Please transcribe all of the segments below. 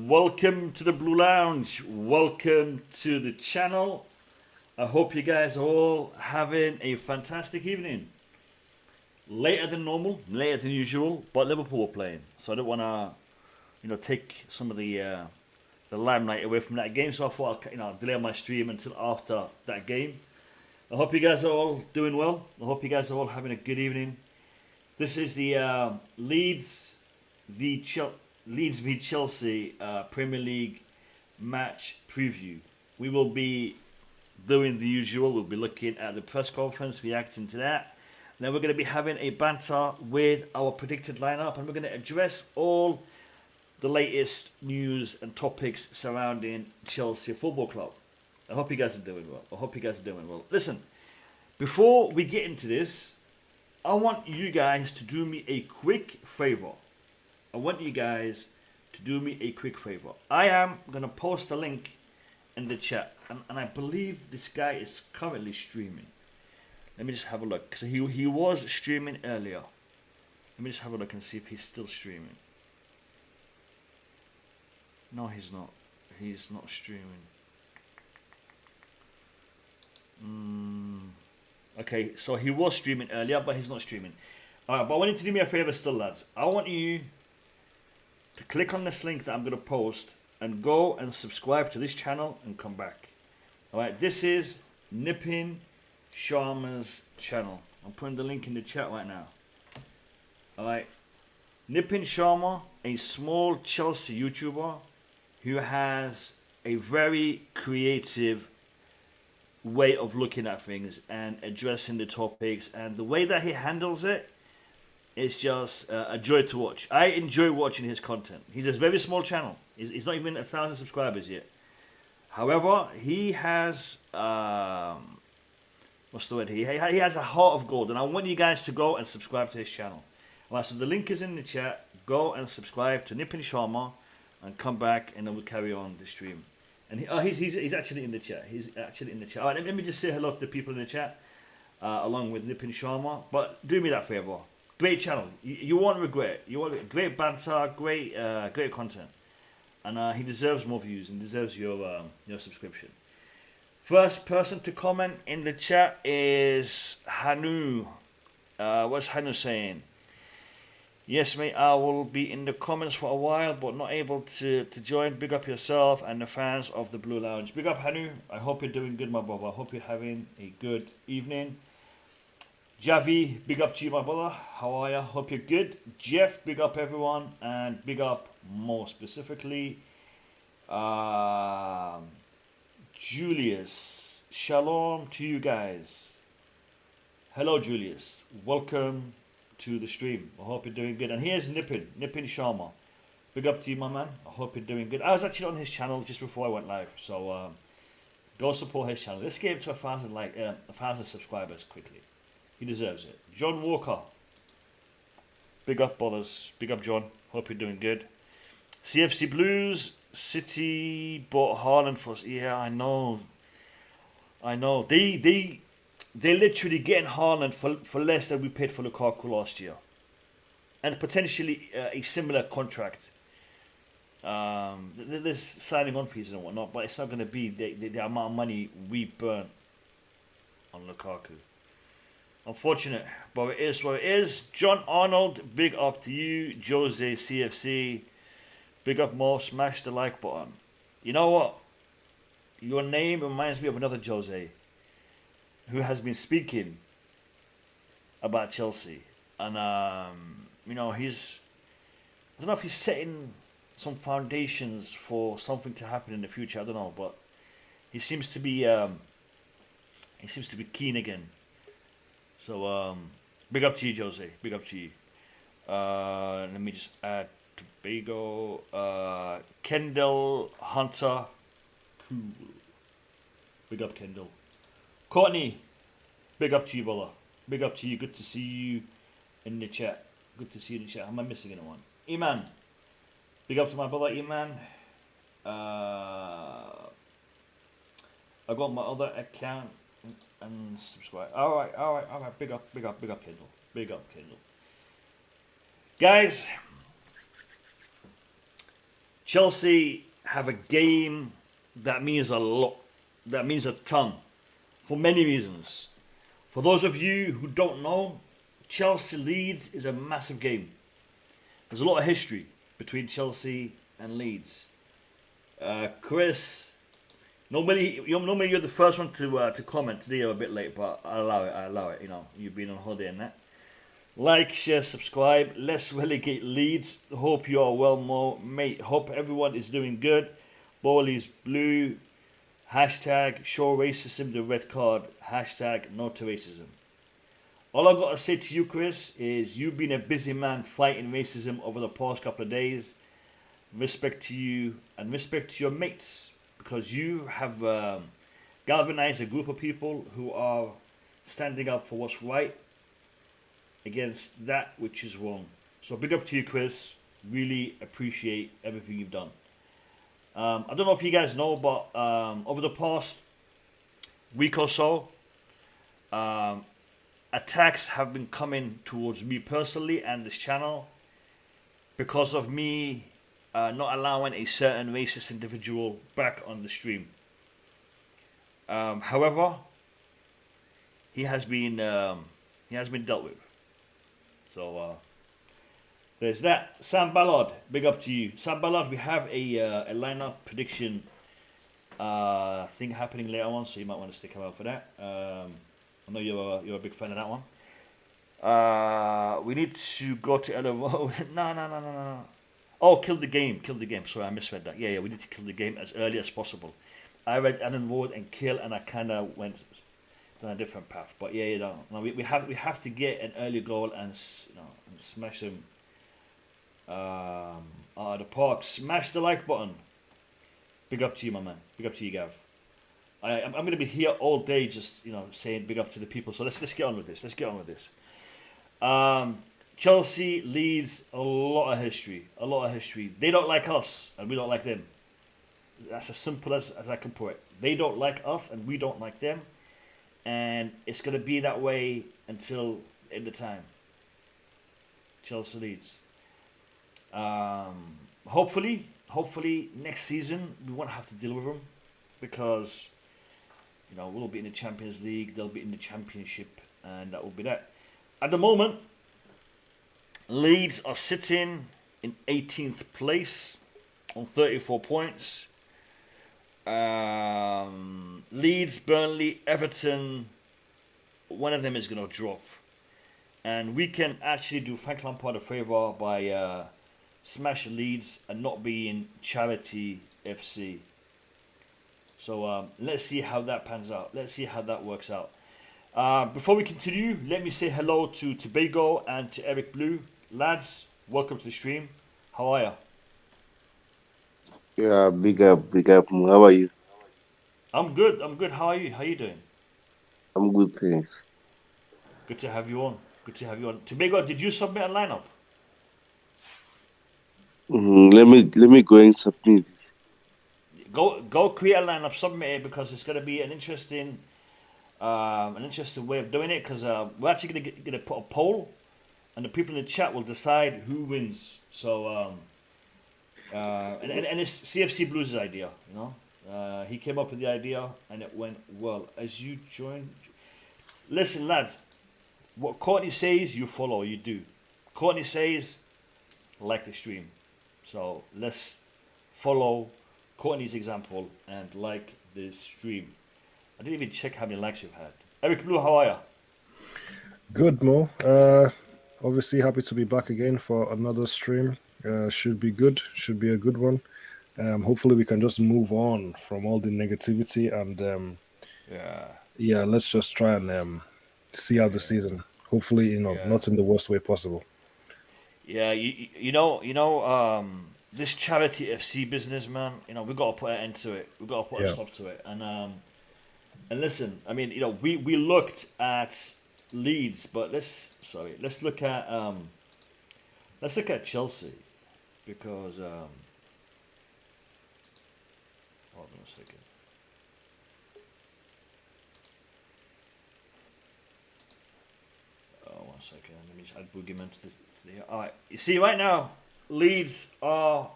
welcome to the Blue Lounge. Welcome to the channel. I hope you guys are all having a fantastic evening. Later than normal, later than usual, but Liverpool are playing, so I don't want to, take some of the limelight away from that game. So I thought I'll delay my stream until after that game. I hope you guys are all doing well. I hope you guys are all having a good evening. This is the Leeds v Chelsea Premier League match preview. We will be doing the usual. We'll be looking at the press conference, reacting to that. Then we're going to be having a banter with our predicted lineup, and we're going to address all the latest news and topics surrounding Chelsea Football Club. I hope you guys are doing well. Listen, before we get into this, I want you guys to do me a quick favor. I am going to post a link in the chat, and I believe this guy is currently streaming. Let me just have a look, because he was streaming earlier. Let me just have a look and see if he's still streaming. No, he's not. He's not streaming. Okay, so he was streaming earlier, but he's not streaming. Alright, but I want you to do me a favour still, lads. I want you to click on this link that I'm going to post and go and subscribe to this channel and come back. Alright, this is Nipin Sharma's channel. I'm putting the link in the chat right now. Alright, Nipin Sharma, a small Chelsea YouTuber who has a very creative way of looking at things and addressing the topics, and the way that he handles it is just a joy to watch. I enjoy watching his content. He's a very small channel. He's not even 1,000 subscribers yet. However, he has what's the word? He has a heart of gold, and I want you guys to go and subscribe to his channel. Alright, so the link is in the chat. Go and subscribe to Nipin Sharma and come back, and then we'll carry on the stream. And he's actually in the chat. All right, let me just say hello to the people in the chat, along with Nipin Sharma. But do me that favor. Great channel. You won't regret it. You want great banter, great content, and he deserves more views and deserves your subscription. First person to comment in the chat is Hanu. What's Hanu saying? Yes, mate, I will be in the comments for a while, but not able to join. Big up yourself and the fans of the Blue Lounge. Big up, Hanu. I hope you're doing good, my brother. I hope you're having a good evening. Javi, big up to you, my brother. How are you? Hope you're good. Jeff, big up, everyone. And big up, more specifically, Julius. Shalom to you guys. Hello, Julius. Welcome to the stream. I hope you're doing good. And here's Nipin Sharma. Big up to you, my man. I hope you're doing good. I was actually on his channel just before I went live, so go support his channel. Let's get him to 1,000 subscribers quickly. He deserves it. John Walker. Big up, brothers. Big up, John. Hope you're doing good. CFC Blues. City bought Haaland for us. Yeah, I know. They're literally getting Haaland for less than we paid for Lukaku last year. And potentially a similar contract. There's signing on fees and whatnot, but it's not going to be the amount of money we burnt on Lukaku. Unfortunate, but it is what it is. John Arnold, big up to you. Jose CFC, big up more. Smash the like button. You know what? Your name reminds me of another Jose who has been speaking about Chelsea, and I don't know if he's setting some foundations for something to happen in the future. I don't know, but he seems to be keen again. So big up to you, Jose. Big up to you. Let me just add Tobago. Kendall Hunter, cool. Big up, Kendall. Courtney, big up to you, brother. Big up to you. Good to see you in the chat. Good to see you in the chat. Am I missing anyone? Iman, big up to my brother Iman. I got my other account and subscribe. All right. Big up, Kendall. Big up, Kendall. Guys, Chelsea have a game that means a lot, that means a ton, for many reasons. For those of you who don't know, Chelsea Leeds is a massive game. There's a lot of history between Chelsea and Leeds. Chris, normally you're the first one to comment. Today you're a bit late, but I allow it. I allow it. You know, you've been on holiday and that. Like, share, subscribe. Let's relegate Leeds. Hope you are well, mate. Hope everyone is doing good. Bowley's blue. Hashtag show racism the red card. Hashtag no to racism. All I've got to say to you, Chris, is you've been a busy man fighting racism over the past couple of days. Respect to you and respect to your mates, because you have galvanized a group of people who are standing up for what's right against that which is wrong. So big up to you, Chris. Really appreciate everything you've done. I don't know if you guys know, but over the past week or so, attacks have been coming towards me personally and this channel because of me not allowing a certain racist individual back on the stream. However, he has been dealt with. So there's that. Sam Ballard, big up to you. Sam Ballard, we have a lineup prediction thing happening later on, so you might want to stick around for that. I know you're a big fan of that one. We need to go to Ella Road. No. Oh, kill the game. Sorry, I misread that. Yeah, we need to kill the game as early as possible. I read Ellen Road and kill, and I kind of went down a different path. But yeah, no, we have to get an early goal and and smash them out of the park. Smash the like button. Big up to you, my man. Big up to you, Gav. I'm going to be here all day just, saying big up to the people. So let's get on with this. Chelsea leads a lot of history. They don't like us and we don't like them. That's as simple as I can put it. They don't like us and we don't like them. And it's going to be that way until the end of time. Chelsea leads. Hopefully next season we won't have to deal with them, because we'll be in the Champions League, they'll be in the Championship, and that will be that. At the moment, Leeds are sitting in 18th place on 34 points. Leeds, Burnley, Everton, one of them is going to drop. And we can actually do Frank Lampard a favour by smashing Leeds and not being Charity FC. So let's see how that pans out. Let's see how that works out. Before we continue, let me say hello to Tobago and to Eric Blue. Lads, welcome to the stream. How are you? Yeah, big up. How are you? I'm good. How are you? How are you doing? I'm good, thanks. Good to have you on. Tobago, did you submit a lineup? Let me go and submit. Go create a lineup, submit it, because it's going to be an interesting way of doing it. Because we're actually going to put a poll, and the people in the chat will decide who wins. So and it's CFC Blues' idea. He came up with the idea, and it went well. As you join, listen, lads. What Courtney says, you follow. You do. Courtney says, like the stream. So let's follow Courtney's example and like the stream. I didn't even check how many likes you've had. Eric Blue, how are you? Good, Mo. Obviously happy to be back again for another stream. Should be good. Should be a good one. Hopefully we can just move on from all the negativity and let's just try and see out the season. Hopefully, not in the worst way possible. Yeah, this Charity FC business, man. We've got to put an end to it. We've got to put a stop to it. And listen, I mean, we looked at Leeds, but let's look at Chelsea, because hold on a second. One second, let me just add Boogie Man to the Alright, you see right now, Leeds are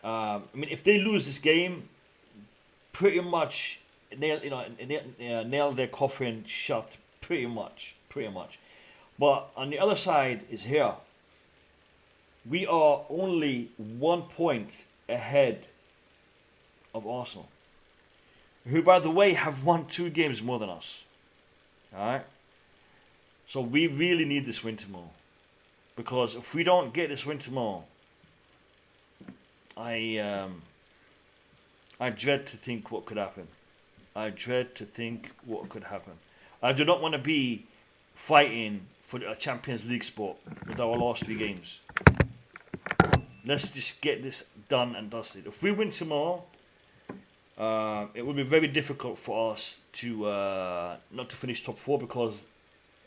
I mean, if they lose this game, pretty much nail their coffin shut. Pretty much. But on the other side is here. We are only 1 point ahead of Arsenal, who, by the way, have won 2 games more than us. Alright? So we really need this win tomorrow. Because if we don't get this win tomorrow, I dread to think what could happen. I do not want to be fighting for a Champions League spot with our last 3 games. Let's just get this done and dusted. If we win tomorrow, it will be very difficult for us to not to finish top 4 because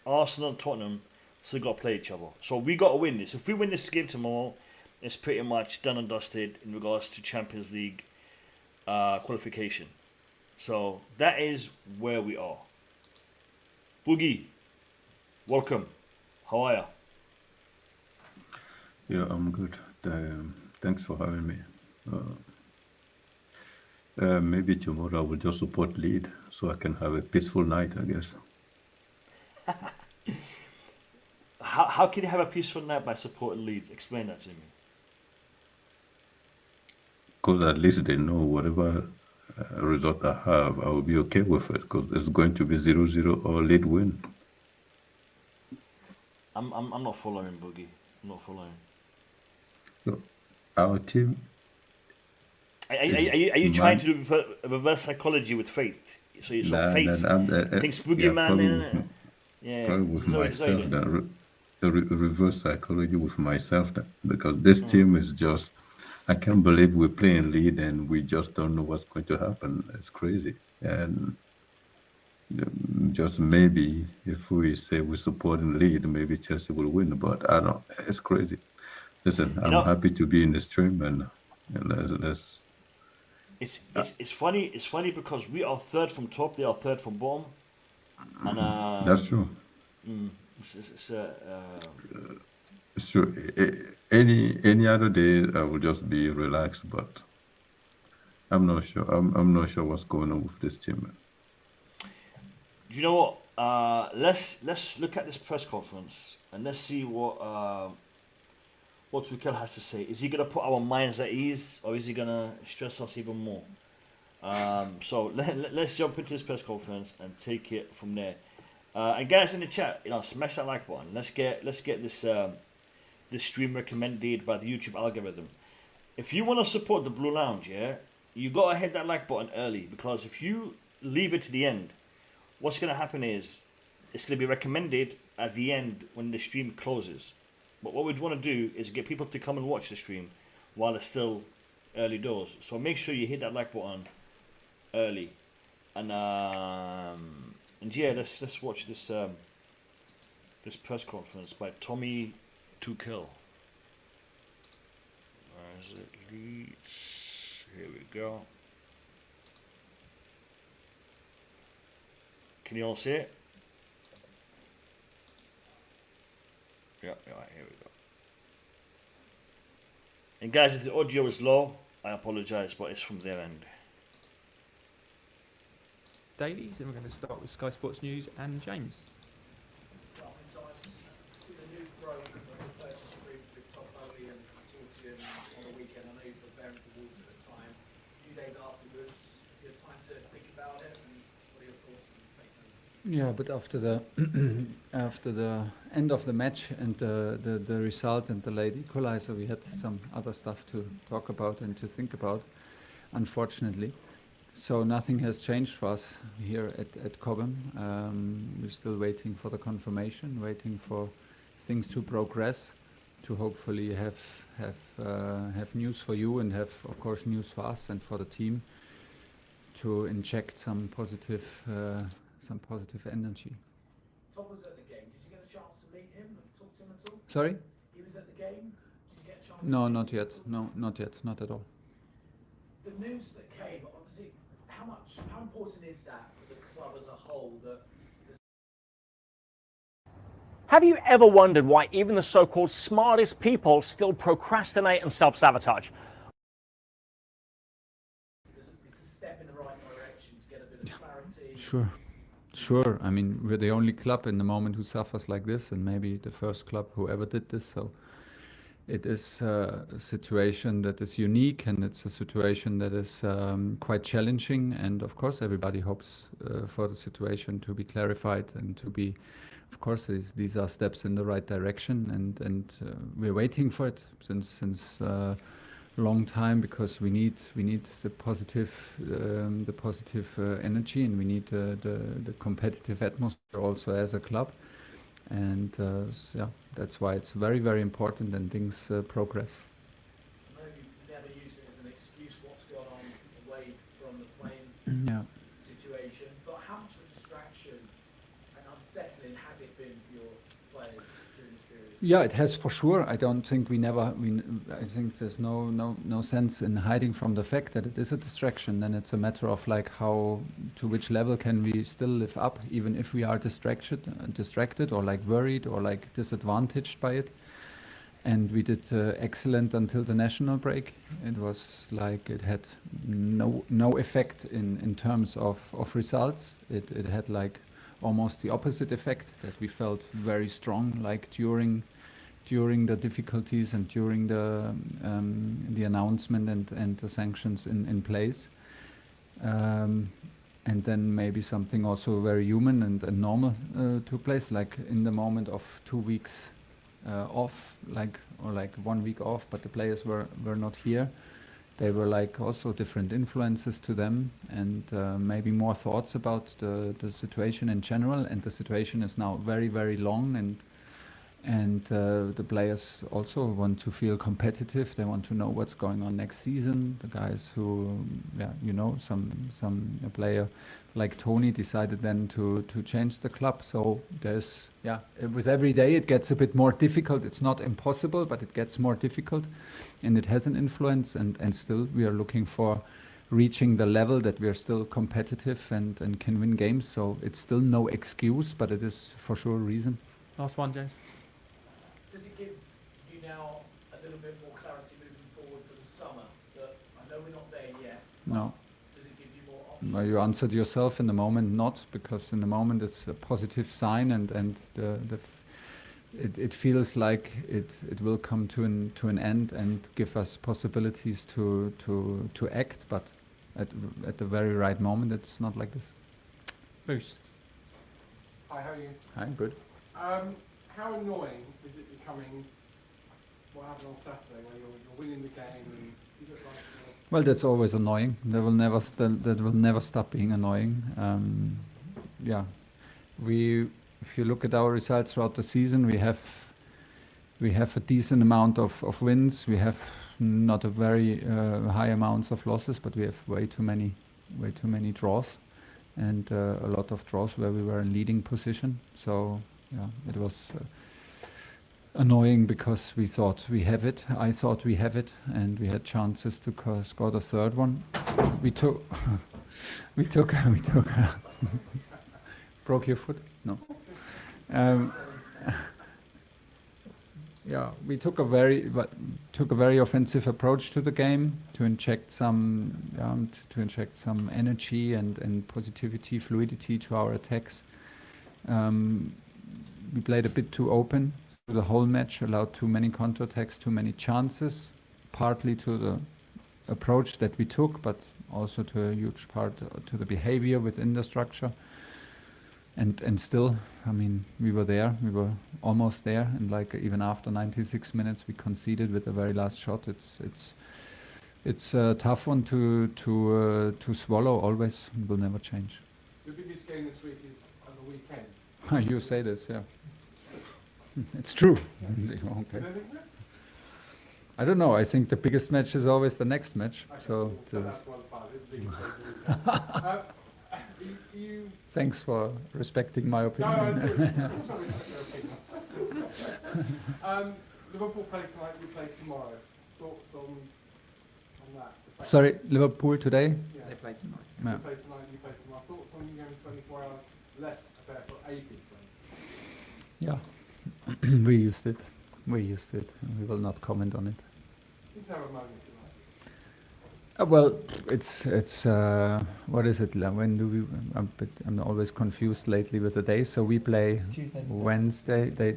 Arsenal and Tottenham still got to play each other. So we got to win this. If we win this game tomorrow, it's pretty much done and dusted in regards to Champions League qualification. So that is where we are. Boogie, welcome. How are you? Yeah, I'm good. Thanks for having me. Maybe tomorrow I will just support Leeds so I can have a peaceful night, I guess. How can you have a peaceful night by supporting Leeds? Explain that to me. Because at least they know whatever result I have, I will be okay with it because it's going to be 0-0 or Leeds win. I'm not following, Boogie. I'm not following. So our team. Are you trying to do reverse psychology with faith? So you saw fate thinks Boogie Man. Probably with Sorry. myself, reverse psychology with myself, because this team is just. I can't believe we're playing lead and we just don't know what's going to happen. It's crazy. And just maybe if we say we're supporting lead, maybe Chelsea will win. But I don't. It's crazy. Listen, I'm happy to be in the stream and let's. It's funny. It's funny because we are third from top. They are third from bottom. And that's true. It's true. Any other day I will just be relaxed, but I'm not sure. I'm not sure what's going on with this team. Do you know what? Let's look at this press conference and let's see what Tuchel has to say. Is he gonna put our minds at ease or is he gonna stress us even more? So let's jump into this press conference and take it from there. And guys in the chat, smash that like button. Let's get this this stream recommended by the YouTube algorithm. If you want to support the Blue Lounge, you gotta hit that like button early because if you leave it to the end, what's gonna happen is it's gonna be recommended at the end when the stream closes. But what we'd want to do is get people to come and watch the stream while it's still early doors. So make sure you hit that like button early, and let's watch this this press conference by Tommy Tuchel. Where is it? Leeds. Here we go. Can you all see it? Yeah, here we go. And guys, if the audio is low, I apologize, but it's from their end. Dailies, and we're going to start with Sky Sports News and James. Well, so I see the news broke of the purchase agreement with Tobago and consortium on the weekend. I know you were preparing for Wolves at the time. A few days afterwards, you had time to think about it, and what are your thoughts on the statement? Yeah, but after the after the end of the match and the result and the late equalizer, we had some other stuff to talk about and to think about, unfortunately. So nothing has changed for us here at Cobham. We're still waiting for the confirmation, waiting for things to progress, to hopefully have news for you and have, of course, news for us and for the team to inject some positive energy. Tom was at the game. Did you get a chance to meet him and talk to him at all? Sorry? He was at the game. Did you get a chance? No, not yet. No, not yet. Not at all. The news that came, obviously, how important is that for the club as a whole? Have you ever wondered why even the so-called smartest people still procrastinate and self-sabotage? Sure. I mean, we're the only club in the moment who suffers like this, and maybe the first club who ever did this. So it is a situation that is unique, and it's a situation that is quite challenging. And of course, everybody hopes for the situation to be clarified and to be, of course, these are steps in the right direction, and we're waiting for it since long time, because we need the positive energy, and we need the competitive atmosphere also as a club. And yeah, that's why it's very, very important, and things progress. I know you've never used it as an excuse what's gone on away from the playing situation, but how much of a distraction and unsettling has it been for your players during this period? Yeah, it has for sure. I don't think I think there's no sense in hiding from the fact that it is a distraction. Then it's a matter of like to which level can we still live up, even if we are distracted or like worried or like disadvantaged by it. And we did excellent until the national break. It was like it had no effect in terms of results. It had like almost the opposite effect, that we felt very strong like during the difficulties and during the announcement and the sanctions in place. And then maybe something also very human and normal took place, like in the moment of 2 weeks off, or 1 week off, but the players were not here. They were like also different influences to them, and maybe more thoughts about the situation in general. And the situation is now very, very long, and the players also want to feel competitive. They want to know what's going on next season. The guys who, a player like Tony decided then to change the club. So there's, with every day it gets a bit more difficult. It's not impossible, but it gets more difficult, and it has an influence. And still we are looking for reaching the level that we are still competitive and can win games. So it's still no excuse, but it is for sure a reason. Last one, James. Does it give you now a little bit more clarity moving forward for the summer? That I know we're not there yet. No. Does it give you more options? Well, you answered yourself. In the moment, not, because in the moment it's a positive sign, and it feels like it will come to an end and give us possibilities to act, but at the very right moment it's not like this. Moose. Hi, how are you? Hi, good. How annoying is it becoming what happened on Saturday, where you're winning the game and you look like Well, that's always annoying. That will never stop being annoying. If you look at our results throughout the season, we have a decent amount of wins. We have not a very high amounts of losses, but we have way too many draws, and a lot of draws where we were in leading position. So it was annoying, because we thought we have it. I thought we have it, and we had chances to score the third one. We took broke your foot? No. We took a very offensive approach to the game, to inject some energy and positivity, fluidity to our attacks. We played a bit too open through the whole match, allowed too many counterattacks, too many chances, partly to the approach that we took, but also to a huge part to the behavior within the structure. And still, I mean, we were there, we were almost there, and like even after 96 minutes we conceded with the very last shot. It's a tough one to swallow always. It will never change. your biggest game this week is on the weekend. You say this, yeah. It's true. Okay. You don't think so? I don't know. I think the biggest match is always the next match. Okay, So we'll put this- that to one side. The biggest game of the weekend. You thanks for respecting my No, opinion. I do. Of course I respect your opinion. Liverpool play tonight, we play tomorrow. Thoughts on that? Sorry, Liverpool today? Yeah. They play tonight. Yeah. We play tonight, you play tomorrow. Thoughts on you going 24 hours less prepare for a big game? Yeah. We used it. We will not comment on it. You can have a moment if you Well, it's what is it? When do we? I'm always confused lately with the days. So we play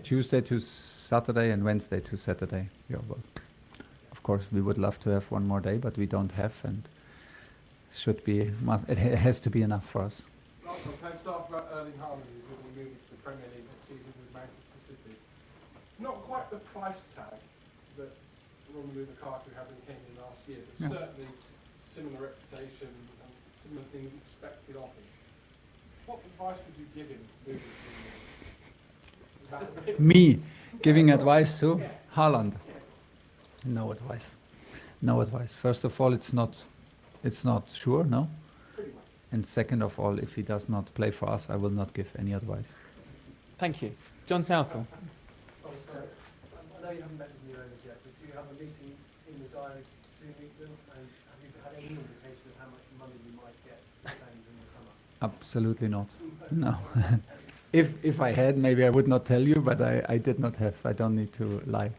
Tuesday to Saturday and Wednesday to Saturday. Yeah, well, of course we would love to have one more day, but we don't have, and it has to be enough for us. Last one, can I start about Erling Haaland, who's going to be moving to the Premier League next season with Manchester City? Not quite the price tag that Romelu Lukaku had when he came in last year, but Yeah. certainly similar reputation and similar things expected of him. What advice would you give him moving to Me giving advice to Haaland? No advice. No advice. First of all, it's not sure, no. Pretty much. And second of all, if he does not play for us, I will not give any advice. Thank you. John Southall. I know you haven't met the new owners yet, but do you have a meeting in the diary to meet them? And have you had any indication of how much money you might get to spend in the summer? Absolutely not. No. If I had, maybe I would not tell you, but I did not have. I don't need to lie. You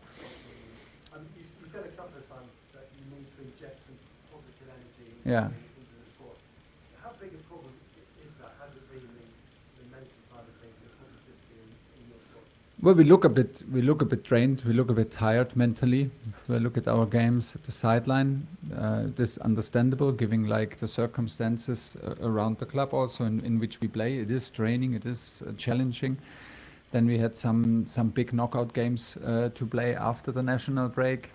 said a couple of times that you need to inject some positive energy Yeah. into the sport. How big a problem is that? Has it been the mental side of things, the positivity in your sport? Well, we look a bit drained. We look a bit tired mentally. If we look at our games at the sideline, this is understandable, given like the circumstances around the club, also in which we play. It is draining. It is challenging. Then we had some big knockout games to play after the national break,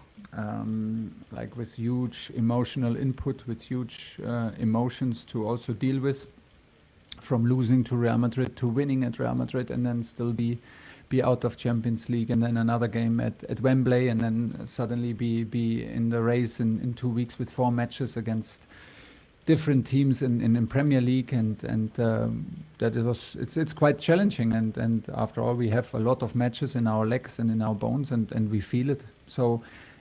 like with huge emotional input, with huge emotions to also deal with, from losing to Real Madrid to winning at Real Madrid, and then still be out of Champions League, and then another game at Wembley, and then suddenly be in the race in 2 weeks with 4 matches against different teams in Premier League, and that it's quite challenging, and after all we have a lot of matches in our legs and in our bones, and we feel it. So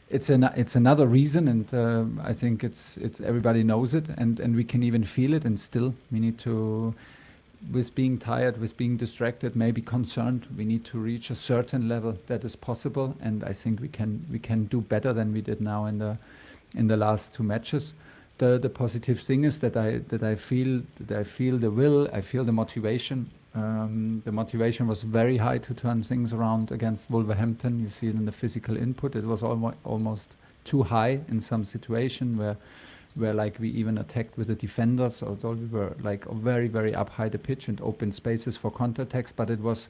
it's another reason, and I think it's everybody knows it, and we can even feel it, and still we need to, with being tired, with being distracted, maybe concerned, we need to reach a certain level that is possible, and I think we can do better than we did now in the last 2 matches. The positive thing is that I feel the will, I feel the motivation. The motivation was very high to turn things around against Wolverhampton. You see it in the physical input. It was almost too high in some situation where like we even attacked with the defenders, although we were like very, very up high the pitch and open spaces for counterattacks, but it was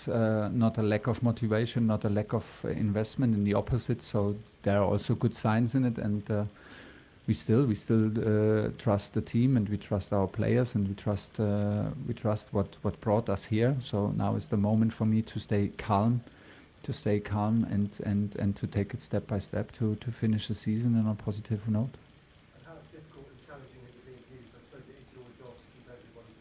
not a lack of motivation, not a lack of investment, in the opposite. So there are also good signs in it, and we still trust the team, and we trust our players, and we trust what brought us here. So now is the moment for me to stay calm, and to take it step by step to finish the season on a positive note. And how difficult and challenging has it been for you? I suppose it is your job to keep everybody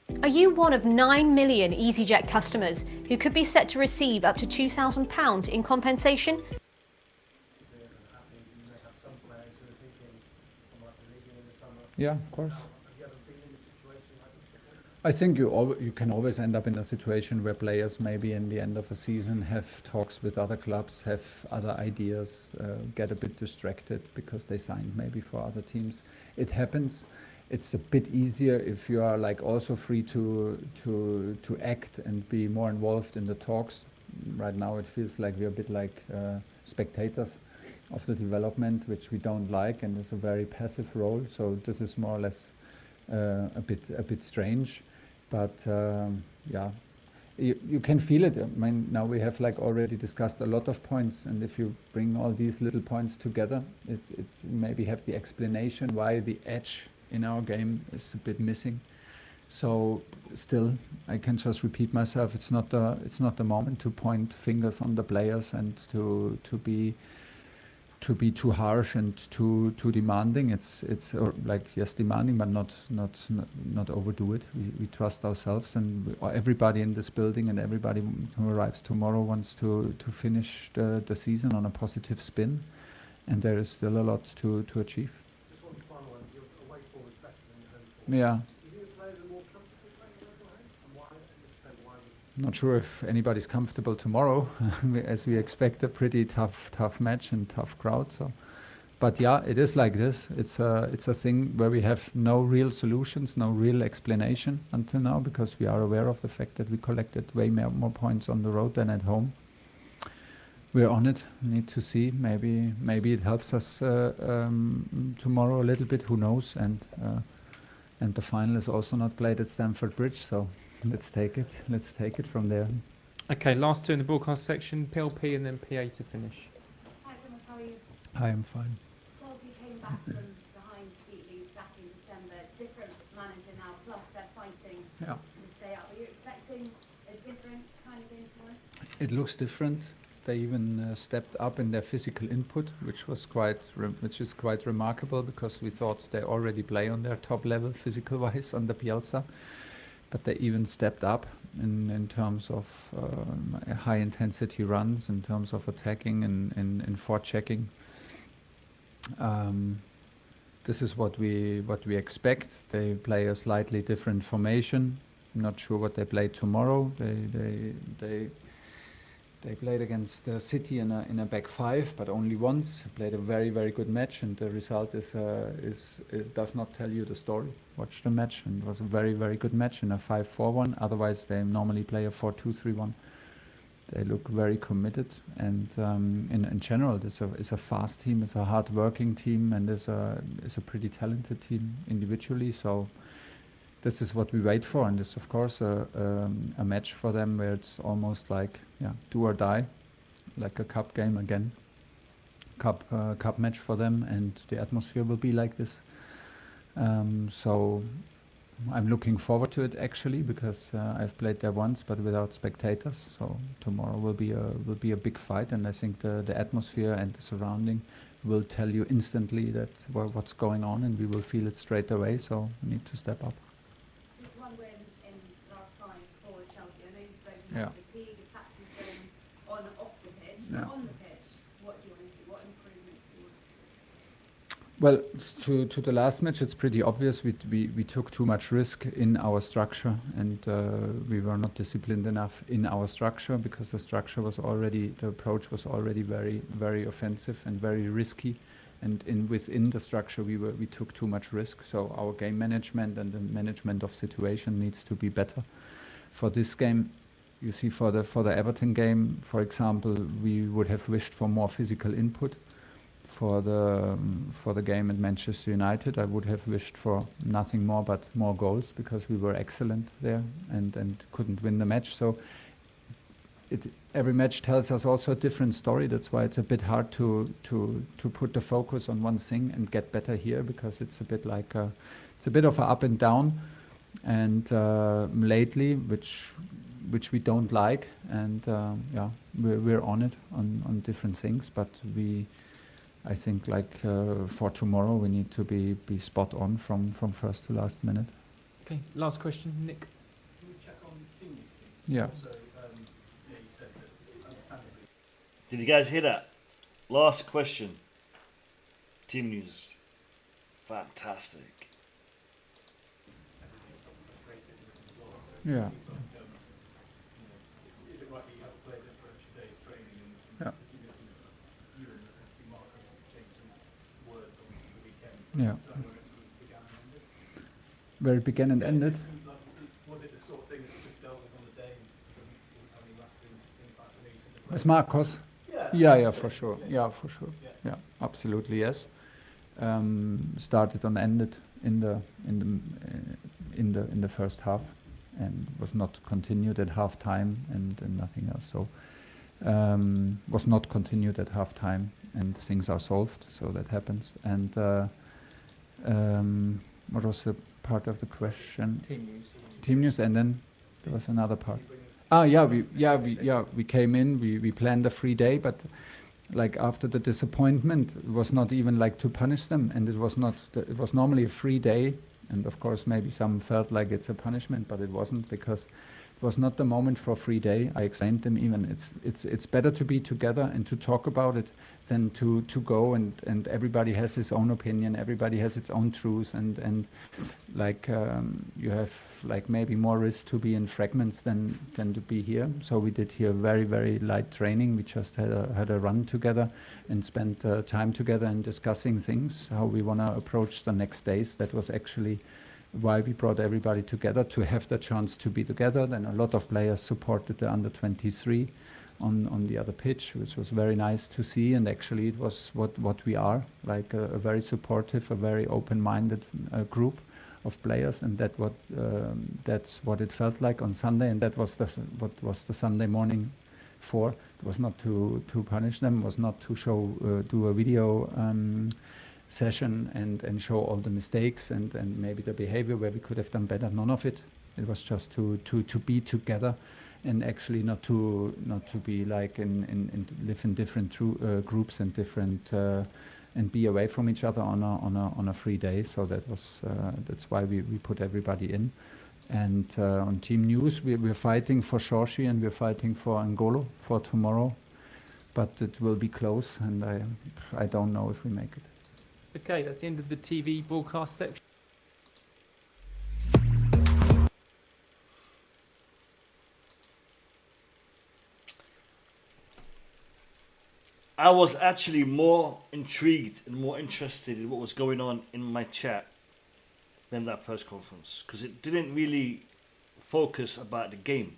positive. Are you one of 9 million EasyJet customers who could be set to receive up to £2,000 in compensation? Yeah, of course. I think you can always end up in a situation where players maybe in the end of a season have talks with other clubs, have other ideas, get a bit distracted because they signed maybe for other teams. It happens. It's a bit easier if you are like also free to act and be more involved in the talks. Right now it feels like we're a bit like spectators of the development, which we don't like, and it's a very passive role. So this is more or less a bit strange, but yeah, you can feel it. I mean, now we have like already discussed a lot of points, and if you bring all these little points together, it maybe have the explanation why the edge in our game is a bit missing. So still, I can just repeat myself. It's not the moment to point fingers on the players and to be too harsh and too demanding. It's like, yes, demanding, but not overdo it. We trust ourselves, and everybody in this building and everybody who arrives tomorrow wants to finish the season on a positive spin, and there is still a lot to achieve. Just one final one. Your away form is better than your home form. Yeah. Do you think the players are more comfortable playing away from home? And why? And if so, why? Not sure if anybody's comfortable tomorrow, as we expect a pretty tough match and tough crowd. So But yeah, it is like this. It's a thing where we have no real solutions, no real explanation until now, because we are aware of the fact that we collected way more points on the road than at home. We're on it. We need to see. Maybe it helps us tomorrow a little bit. Who knows? And the final is also not played at Stamford Bridge, so let's take it. Let's take it from there. Okay, last two in the broadcast section, PLP and then PA to finish. Hi Thomas, how are you? I am fine. Chelsea came back from behind to beat Leeds back in December. Different manager now, plus they're fighting Yeah. to stay up. Are you expecting a different kind of game tomorrow? It looks different. They even stepped up in their physical input, which is quite remarkable, because we thought they already play on their top level physical-wise on the Bielsa, but they even stepped up in terms of high-intensity runs, in terms of attacking and forechecking. This is what we expect. They play a slightly different formation. I'm not sure what they play tomorrow. They played against City in a back five, but only once. Played a very, very good match, and the result does not tell you the story. Watch the match, and it was a very, very good match in a 5-4-1. Otherwise, they normally play a 4-2-3-1. They look very committed, and in general, it's a fast team. It's a hard-working team, and it's a pretty talented team individually. So this is what we wait for, and it's of course a match for them where it's almost like do or die, like a cup game again, cup match for them, and the atmosphere will be like this. So I'm looking forward to it actually, because I've played there once but without spectators. So tomorrow will be a big fight, and I think the atmosphere and the surrounding will tell you instantly that what's going on, and we will feel it straight away. So we need to step up. Just one win in last five for Chelsea. I know you've spoken Yeah. about fatigue, the tactics going on and off the pitch. Yeah. But on the pitch, what do you want to see? What improvements do you want to see? Well, to the last match, it's pretty obvious we took too much risk in our structure, and we were not disciplined enough in our structure, because the approach was already very, very offensive and very risky, and within the structure we took too much risk. So our game management and the management of situation needs to be better. For this game, you see, for the Everton game, for example, we would have wished for more physical input. For the game at Manchester United, I would have wished for nothing more but more goals, because we were excellent there and couldn't win the match. So every match tells us also a different story. That's why it's a bit hard to put the focus on one thing and get better here, because it's a bit like it's a bit of a up and down, and lately, which we don't like, and we're on it on different things, but I think for tomorrow we need to be spot on from first to last minute. Okay, last question, Nick. Can we check on team news, please? Yeah. So, you said that understandably. Did you guys hear that? Last question. Team news. Fantastic. Yeah. Is it right that you have players in for extra days training and Yeah. you and Marcus exchanged some words on the weekend? Yeah. So when it sort of began and ended? Where it began and ended. Was it the sort of thing that was just dealt with on the day and doesn't have any lasting impact on you? With Marcos? Yeah, for sure. Yeah, for sure. Yeah, absolutely, yes. Started and ended in the first half, and was not continued at half time and nothing else. So was not continued at half time, and things are solved, so that happens. And what was the part of the question? Team news. Team news, and then there was another part. We came in, we planned a free day, but like after the disappointment, it was not even like to punish them, and it was normally a free day, and of course maybe some felt like it's a punishment, but it wasn't, because it was not the moment for a free day. I explained them even it's better to be together and to talk about it than to go and everybody has his own opinion, everybody has its own truth, and like you have like maybe more risk to be in fragments than to be here. So we did here very, very light training. We just had a run together and spent time together and discussing things, how we want to approach the next days. That was actually why we brought everybody together, to have the chance to be together. Then a lot of players supported the under 23 on the other pitch, which was very nice to see. And actually it was what we are, like a very supportive, a very open-minded group of players, and that's what it felt like on Sunday. And that was what was the Sunday morning for. It was not to punish them, was not to do a video session and show all the mistakes and maybe the behavior where we could have done better. None of it. It was just to be together and actually not to be like in live in different groups and different and be away from each other on a free day. So that's why we put everybody in. And on team news, we're fighting for Shorshi and we're fighting for Angolo for tomorrow, but it will be close, and I don't know if we make it. Okay, that's the end of the TV broadcast section. I was actually more intrigued and more interested in what was going on in my chat than that press conference, because it didn't really focus about the game.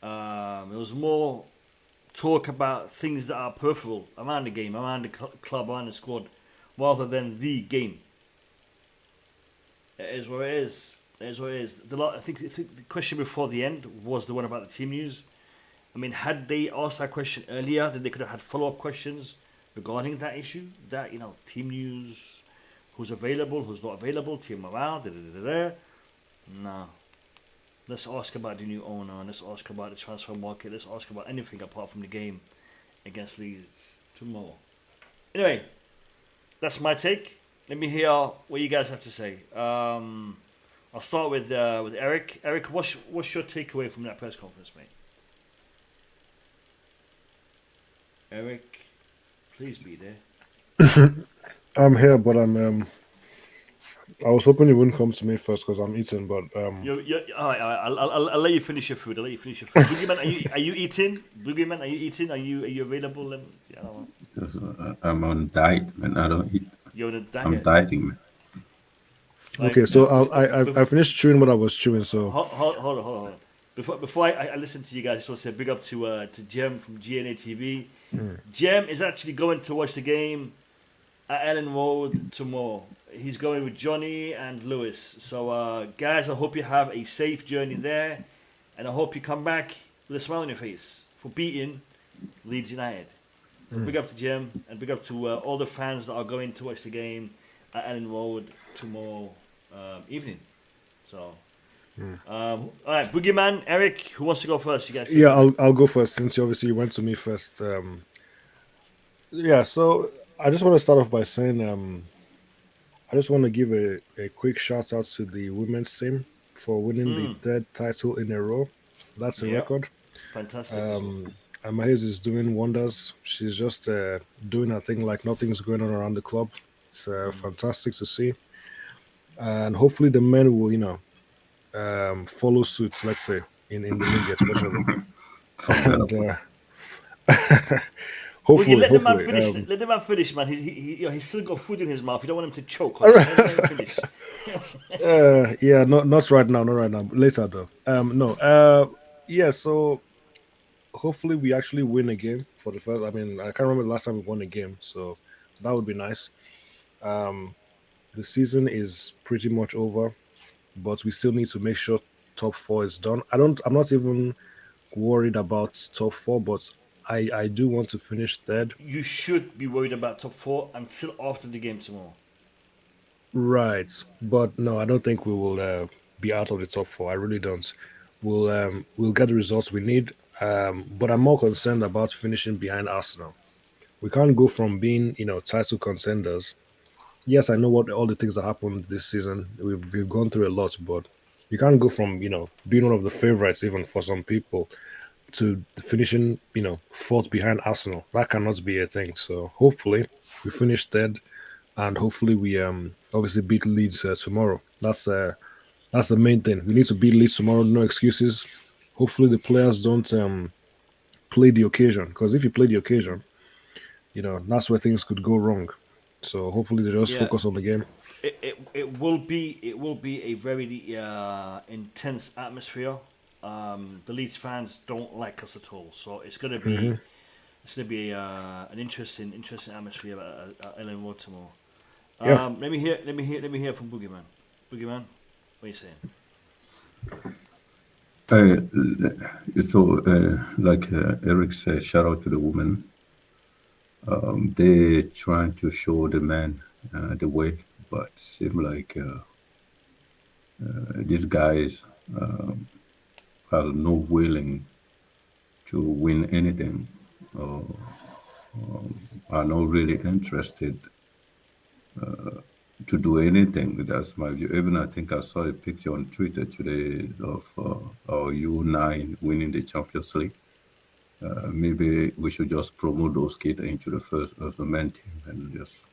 It was more talk about things that are peripheral around the game, around the club, around the squad, rather than the game. It is what it is. It is what it is. I think the question before the end was the one about the team news. I mean, had they asked that question earlier, then they could have had follow-up questions regarding that issue. That, team news, who's available, who's not available, team morale, No. Let's ask about the new owner, and let's ask about the transfer market, let's ask about anything apart from the game against Leeds tomorrow. Anyway, that's my take. Let me hear what you guys have to say. I'll start with Eric. Eric, what's your takeaway from that press conference, mate? Eric, please be there. I'm here, but I'm. I was hoping you wouldn't come to me first because I'm eating, but I'll let you finish your food. Boogie Man, are you eating? Boogie Man, are you eating? Are you available? I'm on diet, man. I don't eat. You're on a diet. I'm dieting, man. Okay, so I finished chewing what I was chewing. So hold on. Before I listen to you guys, I just want to say big up to Jem from GNA TV. Jem is actually going to watch the game at Ellen Road tomorrow. He's going with Johnny and Lewis. So guys, I hope you have a safe journey there, and I hope you come back with a smile on your face for beating Leeds United. So big up to Jem, and big up to all the fans that are going to watch the game at Ellen Road tomorrow evening. So. All right, Boogie Man, Eric, who wants to go first? You guys. Yeah, I'll go first since obviously you went to me first. So I just want to start off by saying I just want to give a quick shout out to the women's team for winning the third title in a row. That's a record. Fantastic. Amahez is doing wonders. She's just doing her thing like nothing's going on around the club. It's fantastic to see, and hopefully the men will, follow suit, let's say, in the league especially. And, hopefully, let the man finish. Let the man finish, man. He's still got food in his mouth. You don't want him to choke. Let him finish. Not right now. Not right now. Later though. So hopefully we actually win a game for the first. I mean, I can't remember the last time we won a game, so that would be nice. The season is pretty much over, but we still need to make sure top 4 is done. I'm not even worried about top 4, but I do want to finish third. You should be worried about top 4 until after the game tomorrow. Right, but no, I don't think we will be out of the top 4. I really don't. We'll get the results we need, but I'm more concerned about finishing behind Arsenal. We can't go from being, title contenders. Yes, I know what all the things that happened this season. We've gone through a lot, but You can't go from being one of the favorites even for some people to finishing fourth behind Arsenal. That cannot be a thing. So hopefully we finish third, and hopefully we obviously beat Leeds tomorrow. That's the main thing. We need to beat Leeds tomorrow. No excuses. Hopefully the players don't play the occasion, because if you play the occasion, that's where things could go wrong. So hopefully they just Yeah, focus on the game. it will be a very intense atmosphere. The Leeds fans don't like us at all, so it's gonna be an interesting atmosphere at Ellen Road tomorrow. Yeah. Let me hear from Boogie Man. Boogie Man, what are you saying? Like Eric said, shout out to the woman. They trying to show the man the way, but seem like these guys are no willing to win anything, or are not really interested to do anything. That's my view. Even I think I saw a picture on Twitter today of our U9 winning the Champions League. Maybe we should just promote those kids into the first of the men team and just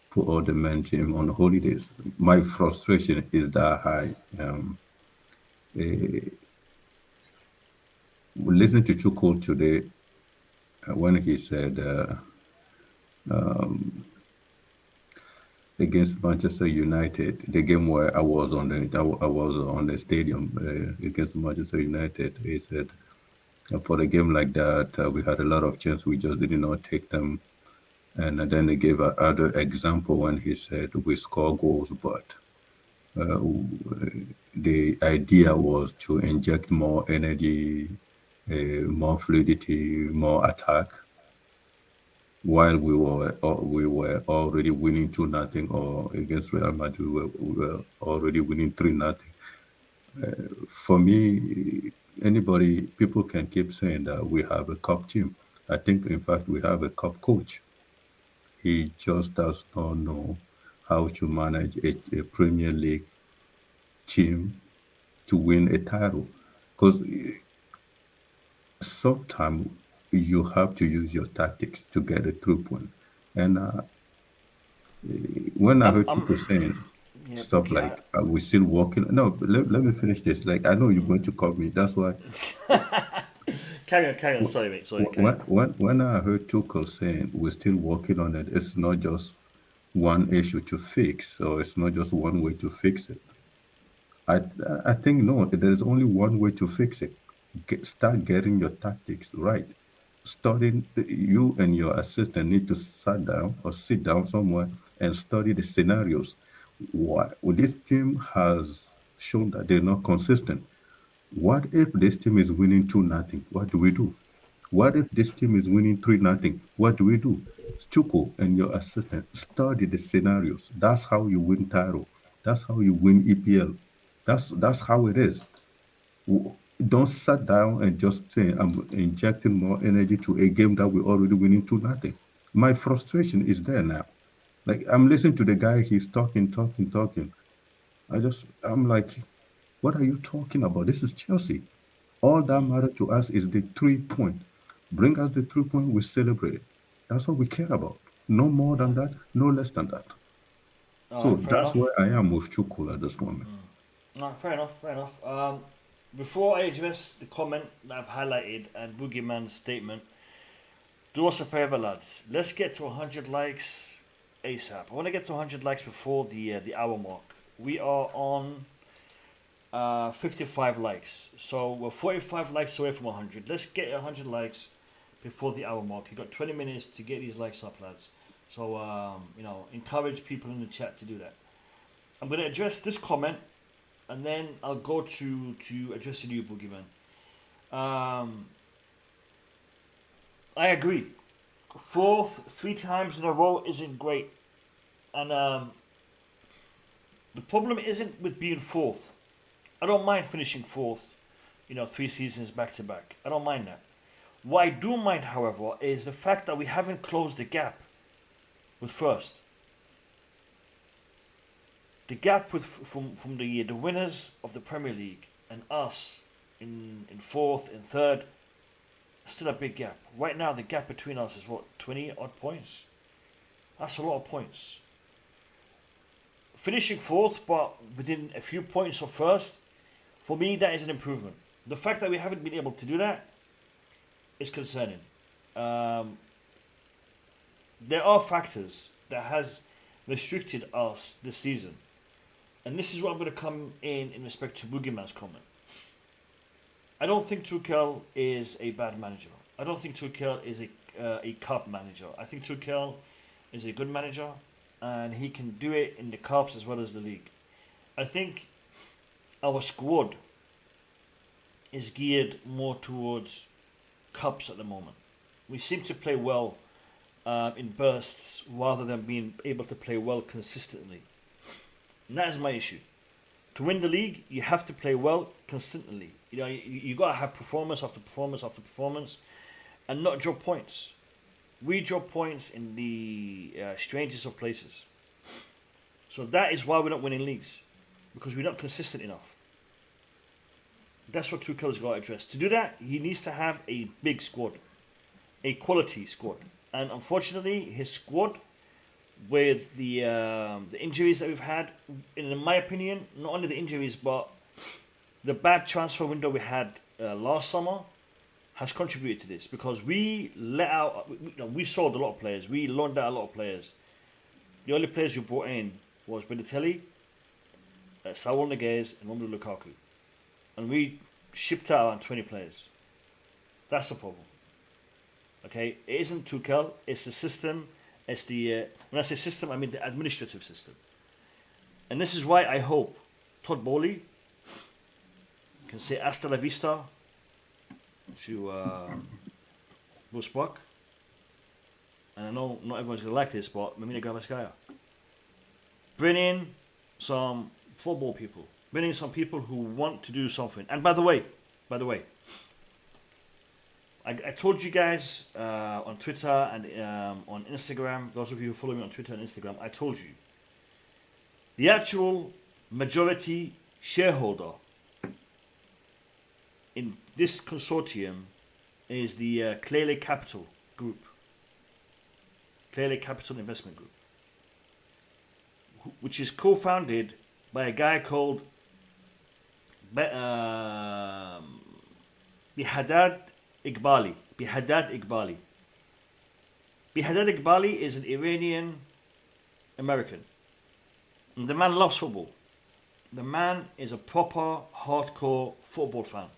put all the men team on holidays. My frustration is that high. Listen to Tuchel today when he said against Manchester United, the game where I was on the stadium against Manchester United. He said for a game like that, we had a lot of chance, we just did not take them. And then he gave another example when he said we score goals, but the idea was to inject more energy, more fluidity, more attack, while we were already winning 2-0, or against Real Madrid we were already winning 3-0. For me, people can keep saying that we have a cup team. I think, in fact, we have a cup coach. He just does not know how to manage a Premier League team to win a title. Because sometimes you have to use your tactics to get a through point. And when I heard people saying Yeah, stuff Boogie. like, "Are we still working?" No, let me finish this. Like, I know you're going to cut me. That's why Carry on. Sorry, mate. Sorry, carry on. when I heard Tuchel saying we're still working on it, it's not just one issue to fix, or it's not just one way to fix it. I I think no, there is only one way to fix it. Start getting your tactics right. Studying, you and your assistant need to sit down somewhere and study the scenarios. Why? Well, this team has shown that they're not consistent. What if this team is winning 2-0? What do we do? What if this team is winning 3-0? What do we do? Chuko and your assistant, study the scenarios. That's how you win title. That's how you win EPL. That's how it is. Don't sit down and just say I'm injecting more energy to a game that we're already winning 2-0. My frustration is there now. Like, I'm listening to the guy, he's talking. I'm like, what are you talking about? This is Chelsea. All that matters to us is the 3 point. Bring us the 3 point, we celebrate it. That's all we care about. No more than that, no less than that. All So right, fair that's enough. where I am with Chukul at this moment. All right, fair enough. Fair enough. Before I address the comment that I've highlighted and Boogie Man's statement, do us a favor, lads. Let's get to 100 likes ASAP. I want to get to 100 likes before the hour mark. We are on 55 likes, so we're 45 likes away from 100. Let's get 100 likes before the hour mark. You got 20 minutes to get these likes up, lads. So encourage people in the chat to do that. I'm going to address this comment, and then I'll go to addressing you, Boogie Man. I agree. Fourth 3 times in a row isn't great, and the problem isn't with being fourth. I don't mind finishing fourth, 3 seasons back to back. I don't mind that. What I do mind, however, is the fact that we haven't closed the gap with first. the gap from the winners of the Premier League and us in fourth and third, still a big gap. Right now, the gap between us is what, 20 odd points. That's a lot of points. Finishing fourth, but within a few points of first, for me, that is an improvement. The fact that we haven't been able to do that is concerning. There are factors that has restricted us this season. And this is what I'm going to come in respect to Boogie Man's comment. I don't think Tuchel is a bad manager. I don't think Tuchel is a cup manager. I think Tuchel is a good manager, and he can do it in the cups as well as the league. I think our squad is geared more towards cups at the moment. We seem to play well in bursts rather than being able to play well consistently. And that is my issue. To win the league, you have to play well consistently. You know, you got to have performance after performance after performance and not drop points. We drop points in the strangest of places. So that is why we're not winning leagues, because we're not consistent enough. That's what Tuchel's got to address. To do that, he needs to have a big squad, a quality squad. And unfortunately, his squad, with the injuries that we've had, in my opinion, not only the injuries, but the bad transfer window we had last summer, has contributed to this, because we sold a lot of players, we loaned out a lot of players. The only players we brought in was Benitelli, Saul Niguez, and Romelu Lukaku, and we shipped out around 20 players. That's the problem. Okay, it isn't Tuchel, it's the system. It's the when I say system, I mean the administrative system. And this is why I hope Todd Bowley can say hasta la vista to Bruce Buck. And I know not everyone's going to like this, but Mamina Gavaskaya. Bring in some football people. Bring in some people who want to do something. And by the way, I told you guys on Twitter and on Instagram, those of you who follow me on Twitter and Instagram, I told you the actual majority shareholder in this consortium is the Clearly Capital Group, Clearly Capital Investment Group, which is co-founded by a guy called Bihadad Iqbali. Bihadad Iqbali is an Iranian American. And the man loves football. The man is a proper hardcore football fan.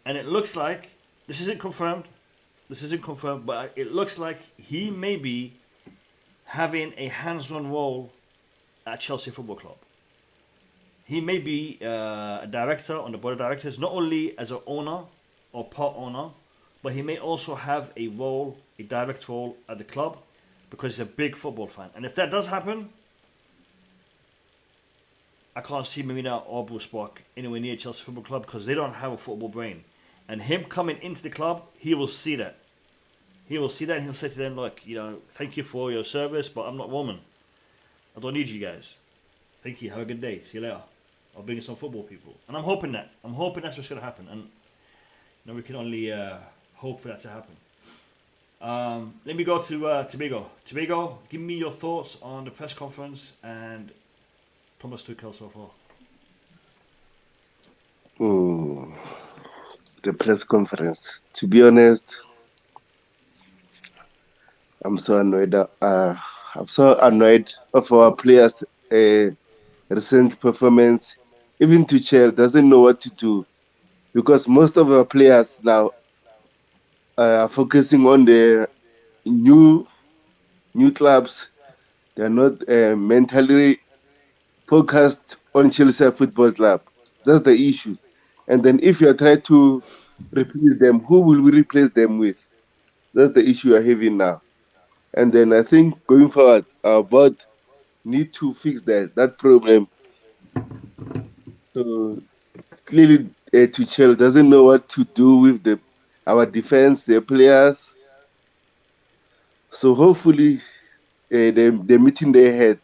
And it looks like, this isn't confirmed, but it looks like he may be having a hands-on role at Chelsea Football Club. He may be a director on the board of directors, not only as an owner or part owner, but he may also have a role, a direct role at the club, because he's a big football fan. And if that does happen, I can't see Marina or Bruce Buck anywhere near Chelsea Football Club, because they don't have a football brain. And him coming into the club, he will see that. He will see that and he'll say to them, look, thank you for your service, but I'm not Roman. I don't need you guys. Thank you. Have a good day. See you later. I'll bring you some football people. And I'm hoping that's what's going to happen. And we can only hope for that to happen. Let me go to Tobago. Tobago, give me your thoughts on the press conference and Thomas Tuchel so far. The press conference. To be honest, I'm so annoyed. I'm so annoyed of our players' recent performance. Even Tuchel doesn't know what to do, because most of our players now are focusing on the new clubs. They're not mentally focused on Chelsea Football Club. That's the issue. And then if you try to replace them, who will we replace them with? That's the issue we're having now. And then I think going forward, our board need to fix that problem. So clearly, Tuchel doesn't know what to do with our defense, their players. So hopefully, the meeting they had